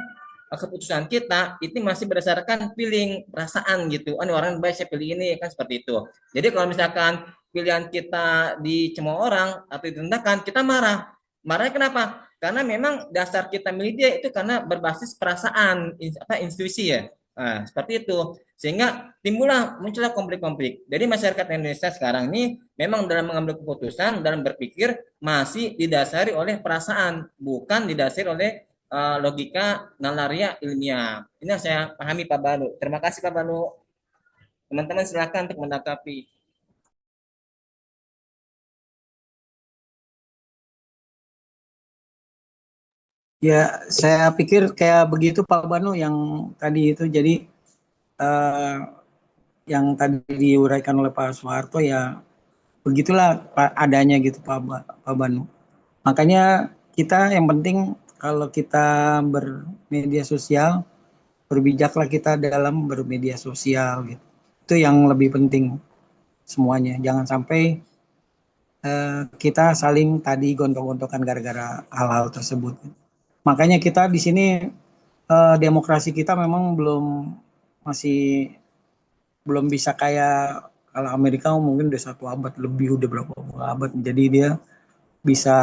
keputusan kita itu masih berdasarkan feeling, perasaan gitu. Oh, orang baik saya pilih ini kan seperti itu. Jadi kalau misalkan pilihan kita dicemooh orang atau direndahkan, kita marah. Marahnya kenapa? Karena memang dasar kita milih dia itu karena berbasis perasaan, intuisi ya. Nah, seperti itu. Sehingga muncullah konflik-konflik. Jadi masyarakat Indonesia sekarang ini memang dalam mengambil keputusan, dalam berpikir masih didasari oleh perasaan, bukan didasari oleh logika nalaria ilmiah. Ini yang saya pahami Pak Banu. Terima kasih Pak Banu. Teman-teman silakan untuk menanggapi. Ya, saya pikir kayak begitu Pak Banu yang tadi itu. Jadi yang tadi diuraikan oleh Pak Soeharto ya begitulah adanya gitu Pak Banu. Makanya kita yang penting kalau kita bermedia sosial, berbijaklah kita dalam bermedia sosial gitu. Itu yang lebih penting semuanya. Jangan sampai kita saling tadi gontok-gontokan gara-gara hal-hal tersebut. Makanya kita di sini demokrasi kita memang masih belum bisa kayak kalau Amerika mungkin udah 1 abad lebih, udah berapa abad. Jadi dia bisa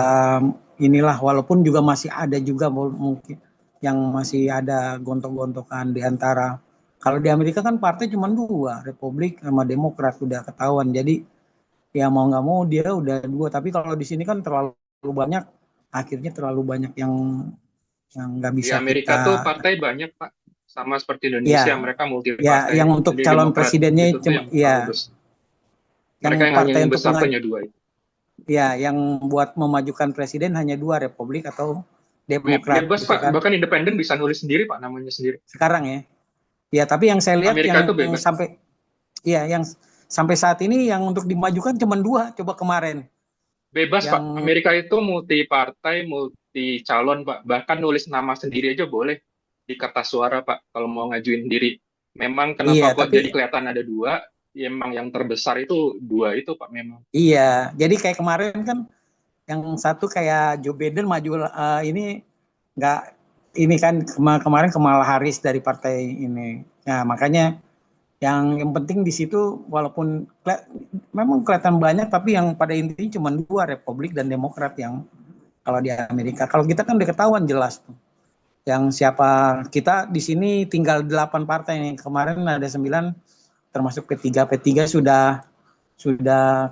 inilah, walaupun juga masih ada juga mungkin yang masih ada gontok-gontokan di antara. Kalau di Amerika kan partai cuma 2, Republik sama Demokrat, udah ketahuan. Jadi ya mau nggak mau dia udah 2. Tapi kalau di sini kan terlalu banyak, akhirnya terlalu banyak yang nggak bisa. Di Amerika tuh partai banyak Pak, sama seperti Indonesia, mereka multi partai. Ya, yang untuk calon presidennya cuma mereka yang hanya yang besar hanya 2 itu. Ya, yang buat memajukan presiden hanya 2, Republik atau Demokrat. Bebas Pak, kan? Bahkan independen bisa nulis sendiri Pak, namanya sendiri. Sekarang ya. Ya, tapi yang saya lihat Amerika yang sampai saat ini yang untuk dimajukan cuma 2, coba kemarin. Bebas Pak, Amerika itu multi partai, multi calon Pak, bahkan nulis nama sendiri aja boleh di kertas suara Pak, kalau mau ngajuin diri. Memang kenapa jadi kelihatan ada 2? Ya, emang yang terbesar itu 2 itu Pak memang. Iya, jadi kayak kemarin kan yang satu kayak Joe Biden maju ini kan kemarin Kamala Harris dari partai ini. Nah, makanya yang penting di situ walaupun memang kelihatan banyak, tapi yang pada intinya cuma 2, Republik dan Demokrat yang kalau di Amerika. Kalau kita kan udah ketahuan jelas tuh. Yang siapa, kita di sini tinggal 8 partai nih. Kemarin ada 9 termasuk P3 sudah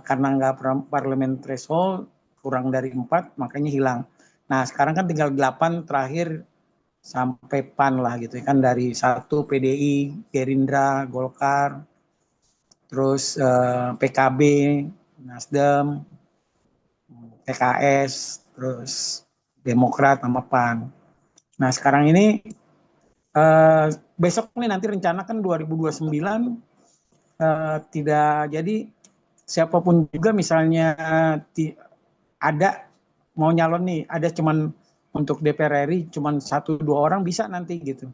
karena nggak parlemen threshold kurang dari 4 makanya hilang. Nah sekarang kan tinggal 8 terakhir sampai PAN lah gitu kan, dari 1 PDI, Gerindra, Golkar, terus PKB, Nasdem, PKS, terus Demokrat sama PAN. Nah sekarang ini besok nih nanti rencana kan 2029 tidak, jadi siapapun juga misalnya ada mau nyalon nih, ada cuman untuk DPR RI cuman 1-2 orang bisa nanti gitu,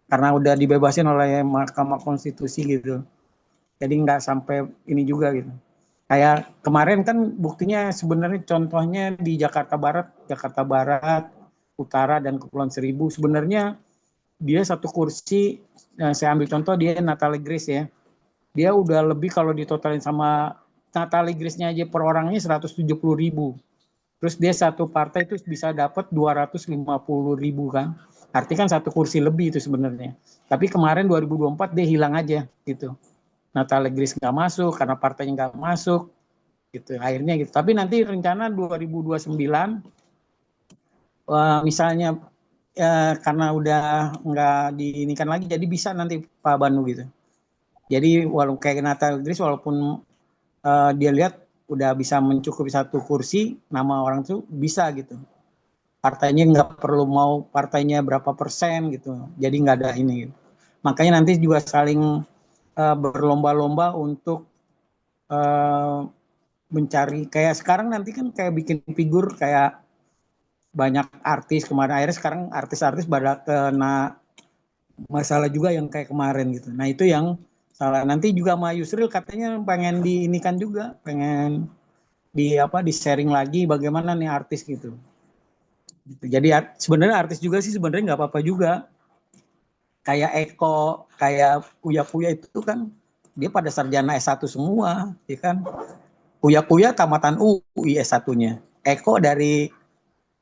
karena udah dibebasin oleh Mahkamah Konstitusi gitu. Jadi nggak sampai ini juga gitu. Kayak kemarin kan buktinya sebenarnya contohnya di Jakarta Barat, Utara dan Kepulauan Seribu, sebenarnya dia 1 kursi, saya ambil contoh dia Natalie Grace ya. Dia udah lebih kalau ditotalin sama Natalie Grace-nya aja per orangnya 170.000. Terus dia 1 partai itu bisa dapat 250.000 kan. Artinya kan 1 kursi lebih itu sebenarnya. Tapi kemarin 2024 dia hilang aja gitu. Natalie Grace nggak masuk karena partainya nggak masuk. gitu. Akhirnya gitu. Tapi nanti rencana 2029 misalnya karena udah nggak diinikan lagi, jadi bisa nanti Pak Banu gitu. Jadi walaupun kayak Natal Idris, walaupun dia lihat udah bisa mencukupi 1 kursi, nama orang itu bisa gitu. Partainya nggak perlu mau partainya berapa persen gitu. Jadi nggak ada ini. Gitu. Makanya nanti juga saling berlomba-lomba untuk mencari, kayak sekarang nanti kan kayak bikin figur kayak banyak artis kemarin, akhirnya sekarang artis-artis pada kena masalah juga yang kayak kemarin gitu. Nah itu yang salah. Nanti juga sama Yusril katanya pengen diinikan juga, pengen di sharing lagi bagaimana nih artis gitu. Jadi sebenarnya artis juga sih sebenarnya nggak apa-apa juga. Kayak Eko, kayak Uya itu kan dia pada sarjana S1 semua, ya kan. Uya tamatan UI S1-nya. Eko dari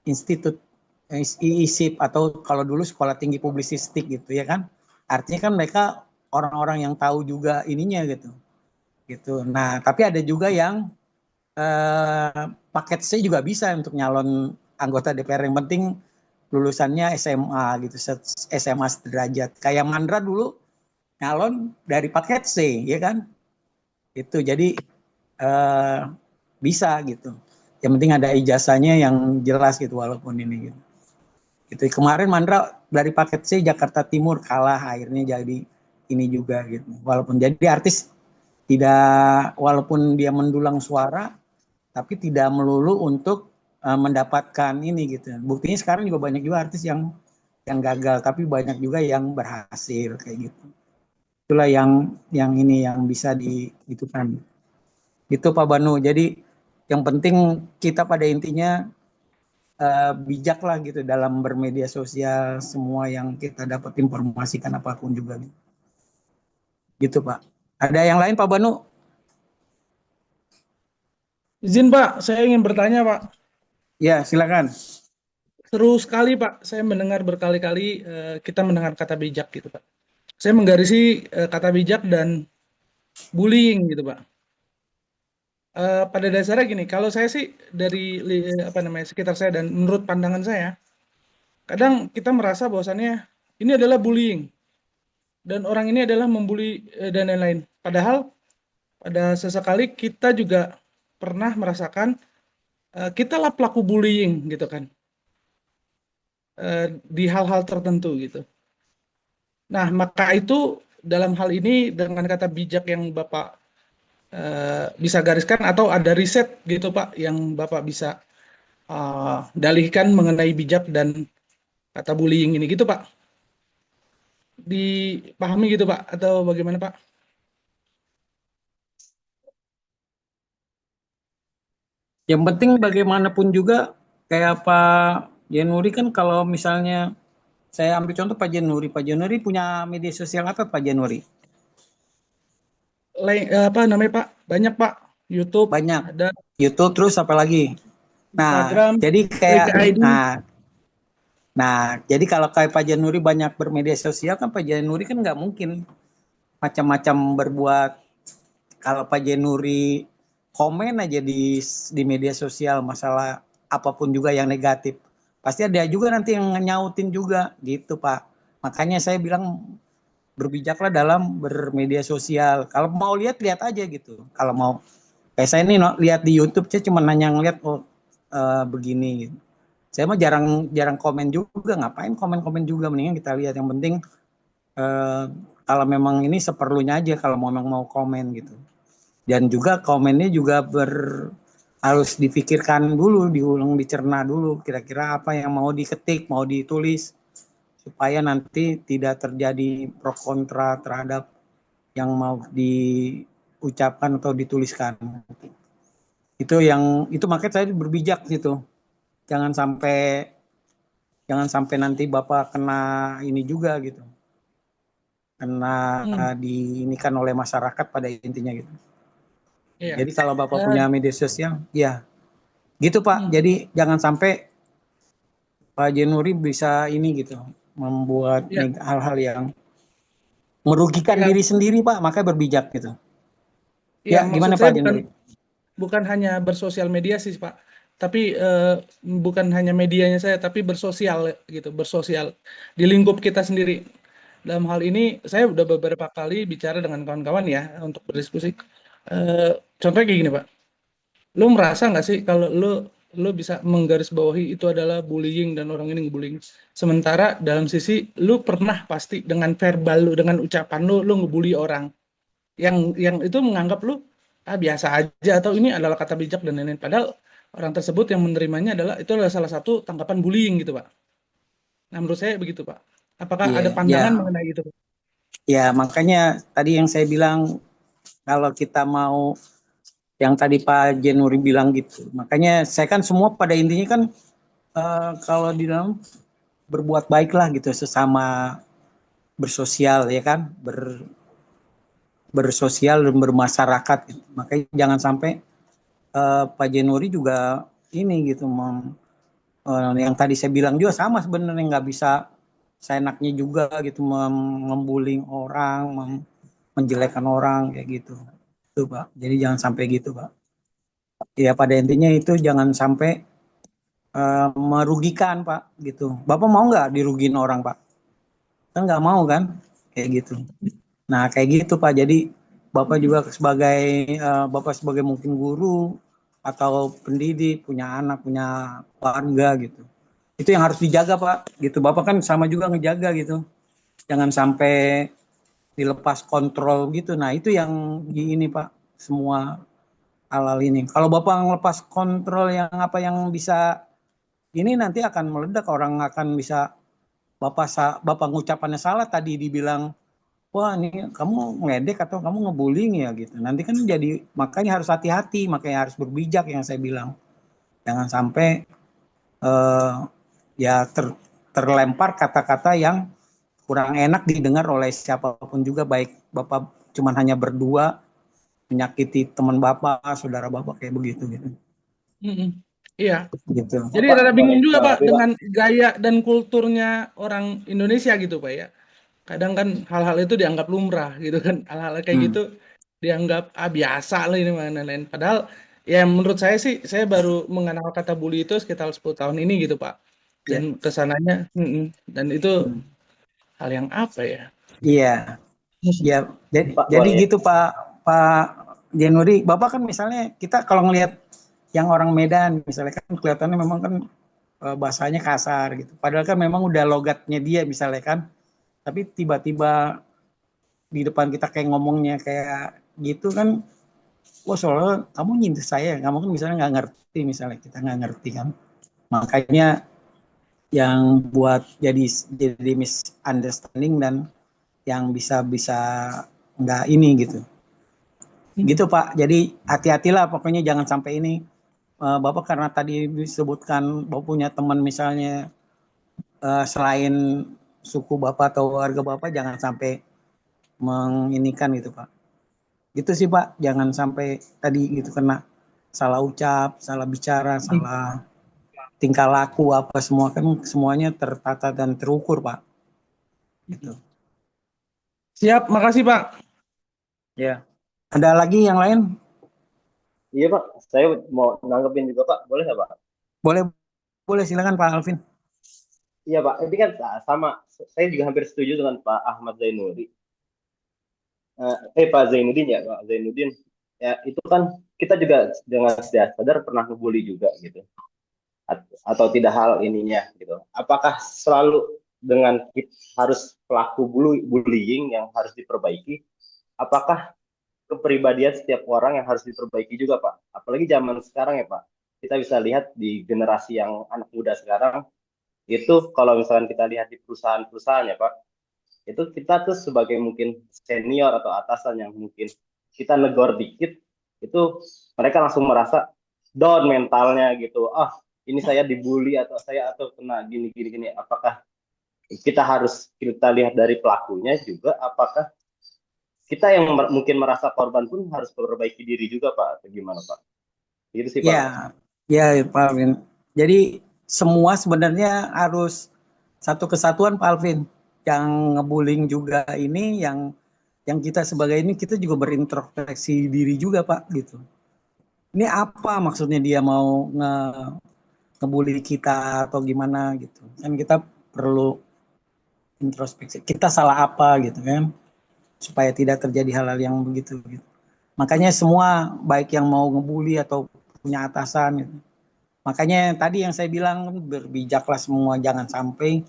Institut ISIP atau kalau dulu Sekolah Tinggi Publisistik gitu ya kan. Artinya kan mereka orang-orang yang tahu juga ininya gitu. Gitu. Nah, tapi ada juga yang paket C juga bisa untuk nyalon anggota DPR, yang penting lulusannya SMA gitu, SMA sederajat. Kayak Mandra dulu nyalon dari paket C, ya kan? Itu jadi bisa gitu. Yang penting ada ijazahnya yang jelas gitu walaupun ini gitu. Itu kemarin Mandra dari paket C Jakarta Timur kalah, akhirnya jadi ini juga gitu. Walaupun jadi artis tidak, walaupun dia mendulang suara tapi tidak melulu untuk mendapatkan ini gitu. Buktinya sekarang juga banyak juga artis yang gagal, tapi banyak juga yang berhasil kayak gitu. Itulah yang ini yang bisa diitukan. Itu Pak Banu. Jadi yang penting kita pada intinya bijak lah gitu dalam bermedia sosial, semua yang kita dapat informasikan apapun juga. Gitu Pak. Ada yang lain Pak Banu? Izin Pak, saya ingin bertanya Pak. Ya, silakan. Seru sekali Pak, saya mendengar berkali-kali kita mendengar kata bijak gitu Pak. Saya menggarisi kata bijak dan bullying gitu Pak. Pada dasarnya gini, kalau saya sih dari sekitar saya dan menurut pandangan saya, kadang kita merasa bahwasannya ini adalah bullying dan orang ini adalah membuli dan lain-lain. Padahal pada sesekali kita juga pernah merasakan kita lah pelaku bullying gitu kan, di hal-hal tertentu gitu. Nah maka itu dalam hal ini dengan kata bijak yang Bapak bisa gariskan, atau ada riset gitu Pak yang Bapak bisa dalihkan mengenai bijak dan kata bullying ini gitu Pak, dipahami gitu Pak, atau bagaimana Pak? Yang penting bagaimanapun juga kayak Pak Januri kan, kalau misalnya saya ambil contoh Pak Januri punya media sosial apa Pak Januri? Apa namanya Pak? Banyak Pak. YouTube. Banyak. Ada. YouTube, terus apa lagi? Nah, Instagram, jadi kayak ID. Nah, jadi kalau kayak Pak Januri banyak bermedia sosial kan, Pak Januri kan nggak mungkin macam-macam berbuat. Kalau Pak Januri komen aja di media sosial masalah apapun juga yang negatif, pasti ada juga nanti yang nyautin juga gitu Pak. Makanya saya bilang berbijaklah dalam bermedia sosial. Kalau mau lihat aja gitu. Kalau mau kayak saya ini lihat di YouTube, saya cuma nanya ngeliat begini gitu. Saya mah jarang komen juga, ngapain komen juga, mendingan kita lihat. Yang penting kalau memang ini seperlunya aja kalau memang mau komen gitu. Dan juga komennya juga harus dipikirkan dulu, diulang, dicerna dulu, kira-kira apa yang mau diketik, mau ditulis, supaya nanti tidak terjadi pro kontra terhadap yang mau diucapkan atau dituliskan. Itu makanya saya berbijak gitu. Jangan sampai nanti Bapak kena ini juga gitu. Kena diinikan oleh masyarakat pada intinya gitu. Iya. Jadi kalau Bapak punya media sosial, ya gitu Pak. Jadi jangan sampai Pak Januri bisa ini gitu, membuat hal-hal yang merugikan diri sendiri Pak, makanya berbijak gitu. Ya, gimana Pak Januri? bukan hanya bersosial media sih Pak, tapi bukan hanya medianya saya, tapi bersosial gitu, bersosial di lingkup kita sendiri. Dalam hal ini saya udah beberapa kali bicara dengan kawan-kawan ya untuk berdiskusi. Contohnya kayak gini Pak, lu merasa nggak sih kalau lu bisa menggarisbawahi itu adalah bullying dan orang ini ngebullying. Sementara dalam sisi lu pernah pasti dengan verbal lu, dengan ucapan lu ngebully orang yang itu menganggap lu biasa aja atau ini adalah kata bijak dan lain-lain. Padahal orang tersebut yang menerimanya itu adalah salah satu tanggapan bullying gitu Pak. Nah menurut saya begitu Pak. Apakah ada pandangan mengenai itu Pak? Ya makanya tadi yang saya bilang kalau kita mau yang tadi Pak Jenuri bilang gitu. Makanya saya kan semua pada intinya kan kalau di dalam berbuat baiklah gitu sesama bersosial ya kan, bersosial dan bermasyarakat gitu. Makanya jangan sampai Pak Jenuri juga ini gitu yang tadi saya bilang juga sama sebenarnya, nggak bisa seenaknya juga gitu membullying orang, menjelekkan orang kayak gitu. Itu Pak. Jadi jangan sampai gitu Pak. Ya pada intinya itu jangan sampai merugikan Pak gitu. Bapak mau nggak dirugiin orang Pak? Kan nggak mau kan? Kayak gitu. Nah kayak gitu Pak. Jadi Bapak juga Bapak sebagai mungkin guru atau pendidik, punya anak, punya keluarga gitu. Itu yang harus dijaga Pak. Gitu. Bapak kan sama juga ngejaga gitu. Jangan sampai dilepas kontrol gitu. Nah itu yang ini Pak. Semua hal-hal ini. Kalau Bapak ngelepas kontrol yang bisa ini nanti akan meledak, orang akan bisa Bapak ngucapannya salah tadi dibilang wah ini kamu ngeledek atau kamu ngebullying ya gitu. Nanti kan jadi makanya harus hati-hati, makanya harus berbijak yang saya bilang. Jangan sampai ya terlempar kata-kata yang kurang enak didengar oleh siapapun juga, baik Bapak cuman hanya berdua menyakiti teman Bapak, saudara Bapak kayak begitu gitu. Iya. Gitu. Jadi rada bingung juga Pak dengan gaya dan kulturnya orang Indonesia gitu Pak ya. Kadang kan hal-hal itu dianggap lumrah gitu kan, hal-hal kayak gitu dianggap biasa lah ini mana lain. Padahal ya menurut saya sih, saya baru mengenal kata bully itu sekitar 10 tahun ini gitu Pak. Dan kesananya dan itu hal yang apa ya? Iya. Ya, jadi gitu Pak Jenuri. Bapak kan misalnya kita kalau ngelihat yang orang Medan misalnya kan kelihatannya memang kan bahasanya kasar gitu. Padahal kan memang udah logatnya dia misalnya kan. Tapi tiba-tiba di depan kita kayak ngomongnya kayak gitu kan. Wah soalnya kamu nyindir saya, kamu kan misalnya nggak ngerti, misalnya kita nggak ngerti kan. Makanya yang buat jadi misunderstanding dan yang bisa nggak ini gitu. Gitu Pak. Jadi hati-hatilah pokoknya jangan sampai ini. Bapak karena tadi disebutkan Bapak punya teman misalnya selain suku Bapak atau warga Bapak, jangan sampai menginikan gitu Pak. Gitu sih Pak, jangan sampai tadi gitu kena salah ucap, salah bicara, salah tingkah laku apa semua kan semuanya tertata dan terukur Pak. Gitu. Siap, makasih Pak. Ya. Ada lagi yang lain? Iya Pak, saya mau nanggepin juga Pak, boleh nggak Pak? Boleh silakan Pak Alvin. Iya Pak, ini kan sama, saya juga hampir setuju dengan Pak Ahmad Zainuri. Pak Zainuddin ya, Pak Zainuddin. Ya itu kan kita juga dengan sadar pernah ngebully juga gitu. Atau tidak hal ininya gitu. Apakah selalu dengan harus pelaku bullying yang harus diperbaiki? Apakah kepribadian setiap orang yang harus diperbaiki juga Pak? Apalagi zaman sekarang ya Pak. Kita bisa lihat di generasi yang anak muda sekarang itu kalau misalkan kita lihat di perusahaan-perusahaan ya Pak, itu kita tuh sebagai mungkin senior atau atasan yang mungkin kita negor dikit, itu mereka langsung merasa down mentalnya gitu. Ini saya dibully atau kena gini. Apakah kita lihat dari pelakunya juga, apakah kita yang mungkin merasa korban pun harus memperbaiki diri juga Pak? Gimana Pak? Gitu sih Pak. Ya Pak Alvin. Jadi semua sebenarnya harus satu kesatuan Pak Alvin. Yang ngebullying juga ini, yang kita sebagai ini kita juga berintrospeksi diri juga Pak gitu. ini apa maksudnya dia mau ngebully kita atau gimana gitu. Kan kita perlu introspeksi. Kita salah apa gitu kan, supaya tidak terjadi hal-hal yang begitu gitu. Makanya semua baik yang mau ngebully atau punya atasan gitu. Makanya tadi yang saya bilang berbijaklah semua, jangan sampai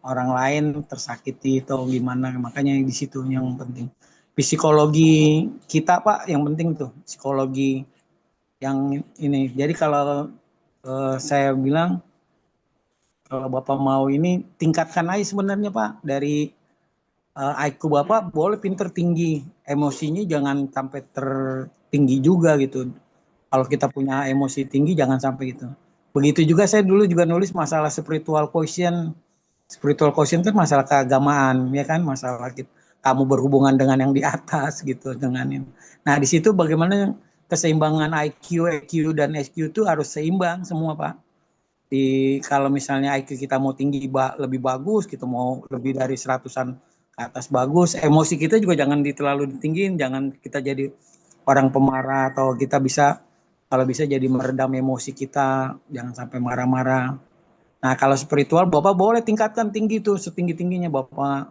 orang lain tersakiti atau gimana. Makanya di situ yang penting. Psikologi kita Pak yang penting tuh, psikologi yang ini. Jadi kalau saya bilang kalau Bapak mau ini tingkatkan aja sebenarnya Pak dari IQ Bapak boleh pinter tinggi, emosinya jangan sampai tertinggi juga gitu. Kalau kita punya emosi tinggi jangan sampai gitu. Begitu juga saya dulu juga nulis masalah spiritual quotient. Spiritual quotient kan masalah keagamaan, ya kan, masalah kamu berhubungan dengan yang di atas gitu dengan ini. Nah, di situ bagaimana keseimbangan IQ, EQ dan SQ itu harus seimbang semua, Pak. Kalau misalnya IQ kita mau tinggi lebih bagus, kita mau lebih dari 100-an ke atas bagus, emosi kita juga jangan terlalu ditinggiin, jangan kita jadi orang pemarah atau kita bisa kalau bisa jadi meredam emosi kita, jangan sampai marah-marah. Nah, kalau spiritual Bapak boleh tingkatkan tinggi tuh, setinggi-tingginya Bapak.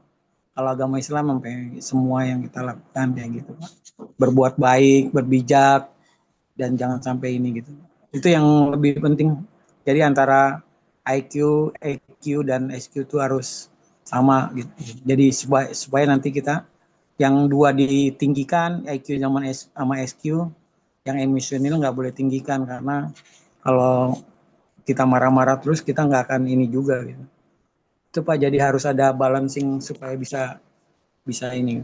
Kalau agama Islam sampai semua yang kita lakukan kayak gitu, Pak. Berbuat baik, berbijak, dan jangan sampai ini gitu. Itu yang lebih penting. Jadi antara IQ, EQ, dan SQ itu harus sama gitu. Jadi supaya nanti kita yang dua ditinggikan, IQ sama SQ, yang emosional nggak boleh tinggikan karena kalau kita marah-marah terus kita nggak akan ini juga gitu. Itu Pak, jadi harus ada balancing supaya bisa ini.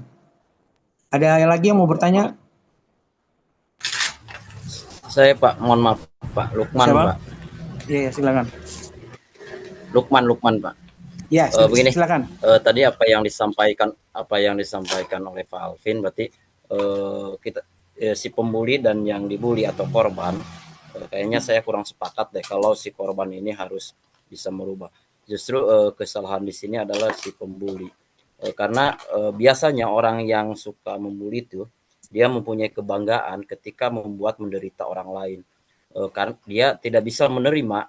Ada lagi yang mau bertanya? Saya Pak, mohon maaf Pak, Lukman. Siapa? Pak. Iya, silakan. Lukman Pak. Ya, begini. Silakan. Tadi apa yang disampaikan oleh Pak Alvin berarti kita si pembuli dan yang dibully atau korban kayaknya saya kurang sepakat deh kalau si korban ini harus bisa merubah. Justru kesalahan di sini adalah si pembuli. Karena biasanya orang yang suka membuli itu dia mempunyai kebanggaan ketika membuat menderita orang lain. Karena dia tidak bisa menerima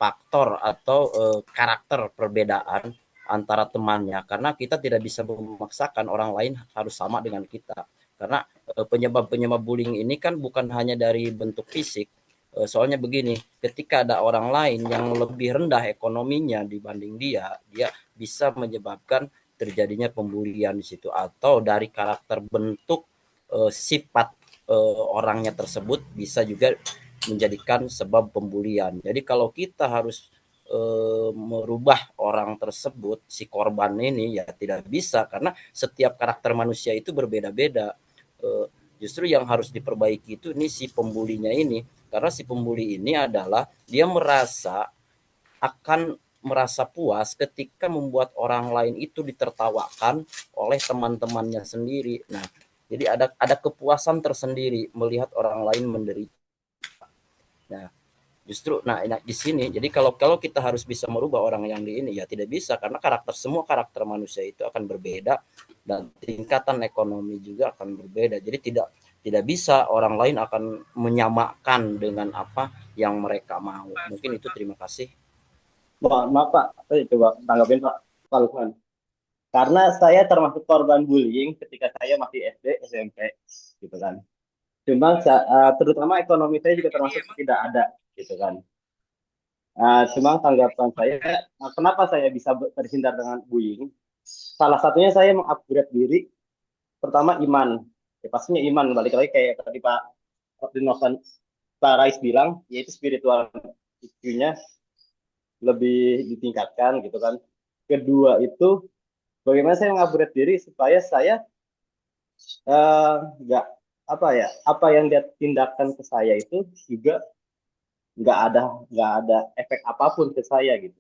faktor atau karakter perbedaan antara temannya, karena kita tidak bisa memaksakan orang lain harus sama dengan kita, karena penyebab bullying ini kan bukan hanya dari bentuk fisik. Soalnya begini, ketika ada orang lain yang lebih rendah ekonominya dibanding dia bisa menyebabkan terjadinya pembulian di situ, atau dari karakter bentuk sifat orangnya tersebut bisa juga menjadikan sebab pembulian. Jadi kalau kita harus merubah orang tersebut, si korban ini ya tidak bisa, karena setiap karakter manusia itu berbeda-beda. Justru yang harus diperbaiki itu ini si pembulinya ini, karena si pembuli ini adalah dia akan merasa puas ketika membuat orang lain itu ditertawakan oleh teman-temannya sendiri. Nah, jadi ada kepuasan tersendiri melihat orang lain menderita. Nah, justru di sini jadi kalau kita harus bisa merubah orang yang di ini ya tidak bisa, karena semua karakter manusia itu akan berbeda dan tingkatan ekonomi juga akan berbeda. Jadi tidak bisa orang lain akan menyamakan dengan apa yang mereka mau. Mungkin itu. Terima kasih. Maaf Pak, saya coba tanggapin Pak Lukman. Karena saya termasuk korban bullying ketika saya masih SD, SMP, gitu kan. Cuma terutama ekonomi saya juga termasuk tidak ada, gitu kan. Cuma tanggapan saya, kenapa saya bisa terhindar dengan bullying? Salah satunya saya mengupgrade diri. Pertama iman, ya pastinya iman. Balik lagi kayak tadi Pak Rais bilang, yaitu spiritual IQ-nya lebih ditingkatkan, gitu kan. Kedua itu bagaimana saya mengupgrade diri supaya saya apa yang dia tindakan ke saya itu juga nggak ada efek apapun ke saya gitu.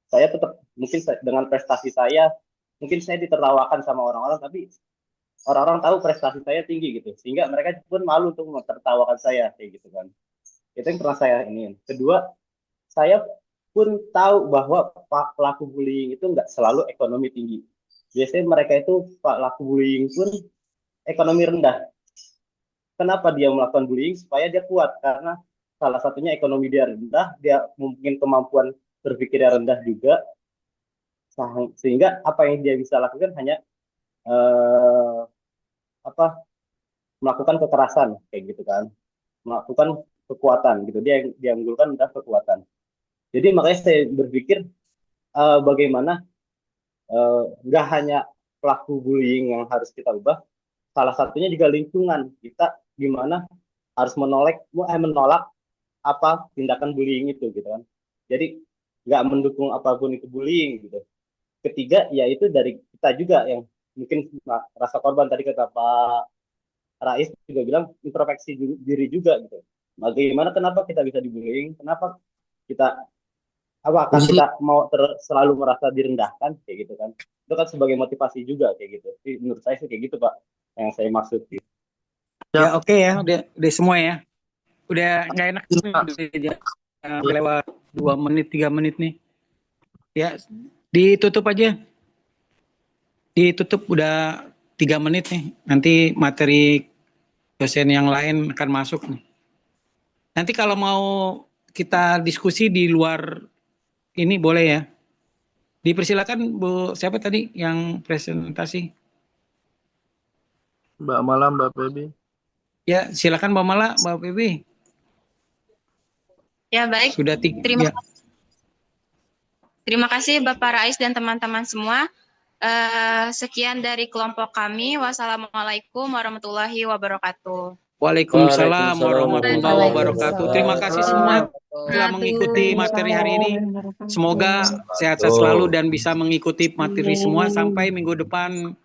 Saya tetap mungkin dengan prestasi saya mungkin saya ditertawakan sama orang-orang, tapi orang-orang tahu prestasi saya tinggi gitu, sehingga mereka pun malu untuk menertawakan saya kayak gitu kan. Itu yang pernah saya ini. Kedua, saya pun tahu bahwa pelaku bullying itu nggak selalu ekonomi tinggi. Biasanya mereka itu pelaku bullying pun ekonomi rendah. Kenapa dia melakukan bullying? Supaya dia kuat, karena salah satunya ekonomi dia rendah, dia mungkin kemampuan berpikirnya rendah juga, sehingga apa yang dia bisa lakukan hanya melakukan kekerasan kayak gitu kan, melakukan kekuatan gitu. Dia unggulkan udah kekuatan. Jadi makanya saya berpikir bagaimana nggak hanya pelaku bullying yang harus kita ubah, salah satunya juga lingkungan kita, gimana harus menolak apa tindakan bullying itu gitu kan. Jadi nggak mendukung apapun itu bullying gitu. Ketiga, yaitu dari kita juga yang mungkin rasa korban, tadi kata Pak Rais juga bilang introspeksi diri juga gitu. Bagaimana, kenapa kita bisa dibullying, kenapa kita, apakah kita mau selalu merasa direndahkan kayak gitu kan. Itu kan sebagai motivasi juga kayak gitu. Jadi, menurut saya sih kayak gitu Pak yang saya maksud gitu. Ya oke ya, udah semua ya. Udah nggak enak udah lewat 2 menit 3 menit nih. Ya, ditutup aja. Ditutup udah 3 menit nih. Nanti materi dosen yang lain akan masuk nih. Nanti kalau mau kita diskusi di luar ini boleh ya. Dipersilakan Bu, siapa tadi yang presentasi? Mbak Mala, Mbak Febi. Ya, silakan Mbak Mala, Mbak Febi. Ya, baik. Sudah Terima kasih Bapak Rais dan teman-teman semua. Sekian dari kelompok kami. Wassalamualaikum warahmatullahi wabarakatuh. Waalaikumsalam warahmatullahi wabarakatuh. Terima kasih semua telah mengikuti materi hari ini. Semoga sehat-sehat selalu dan bisa mengikuti materi semua sampai minggu depan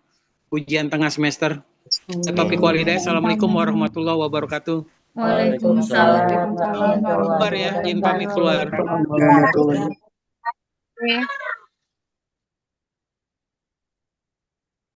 ujian tengah semester. Taufiq wal hidayah. Assalamualaikum warahmatullahi wabarakatuh. Waalaikumsalam. Keluar ya, izin pamit keluar. Oke.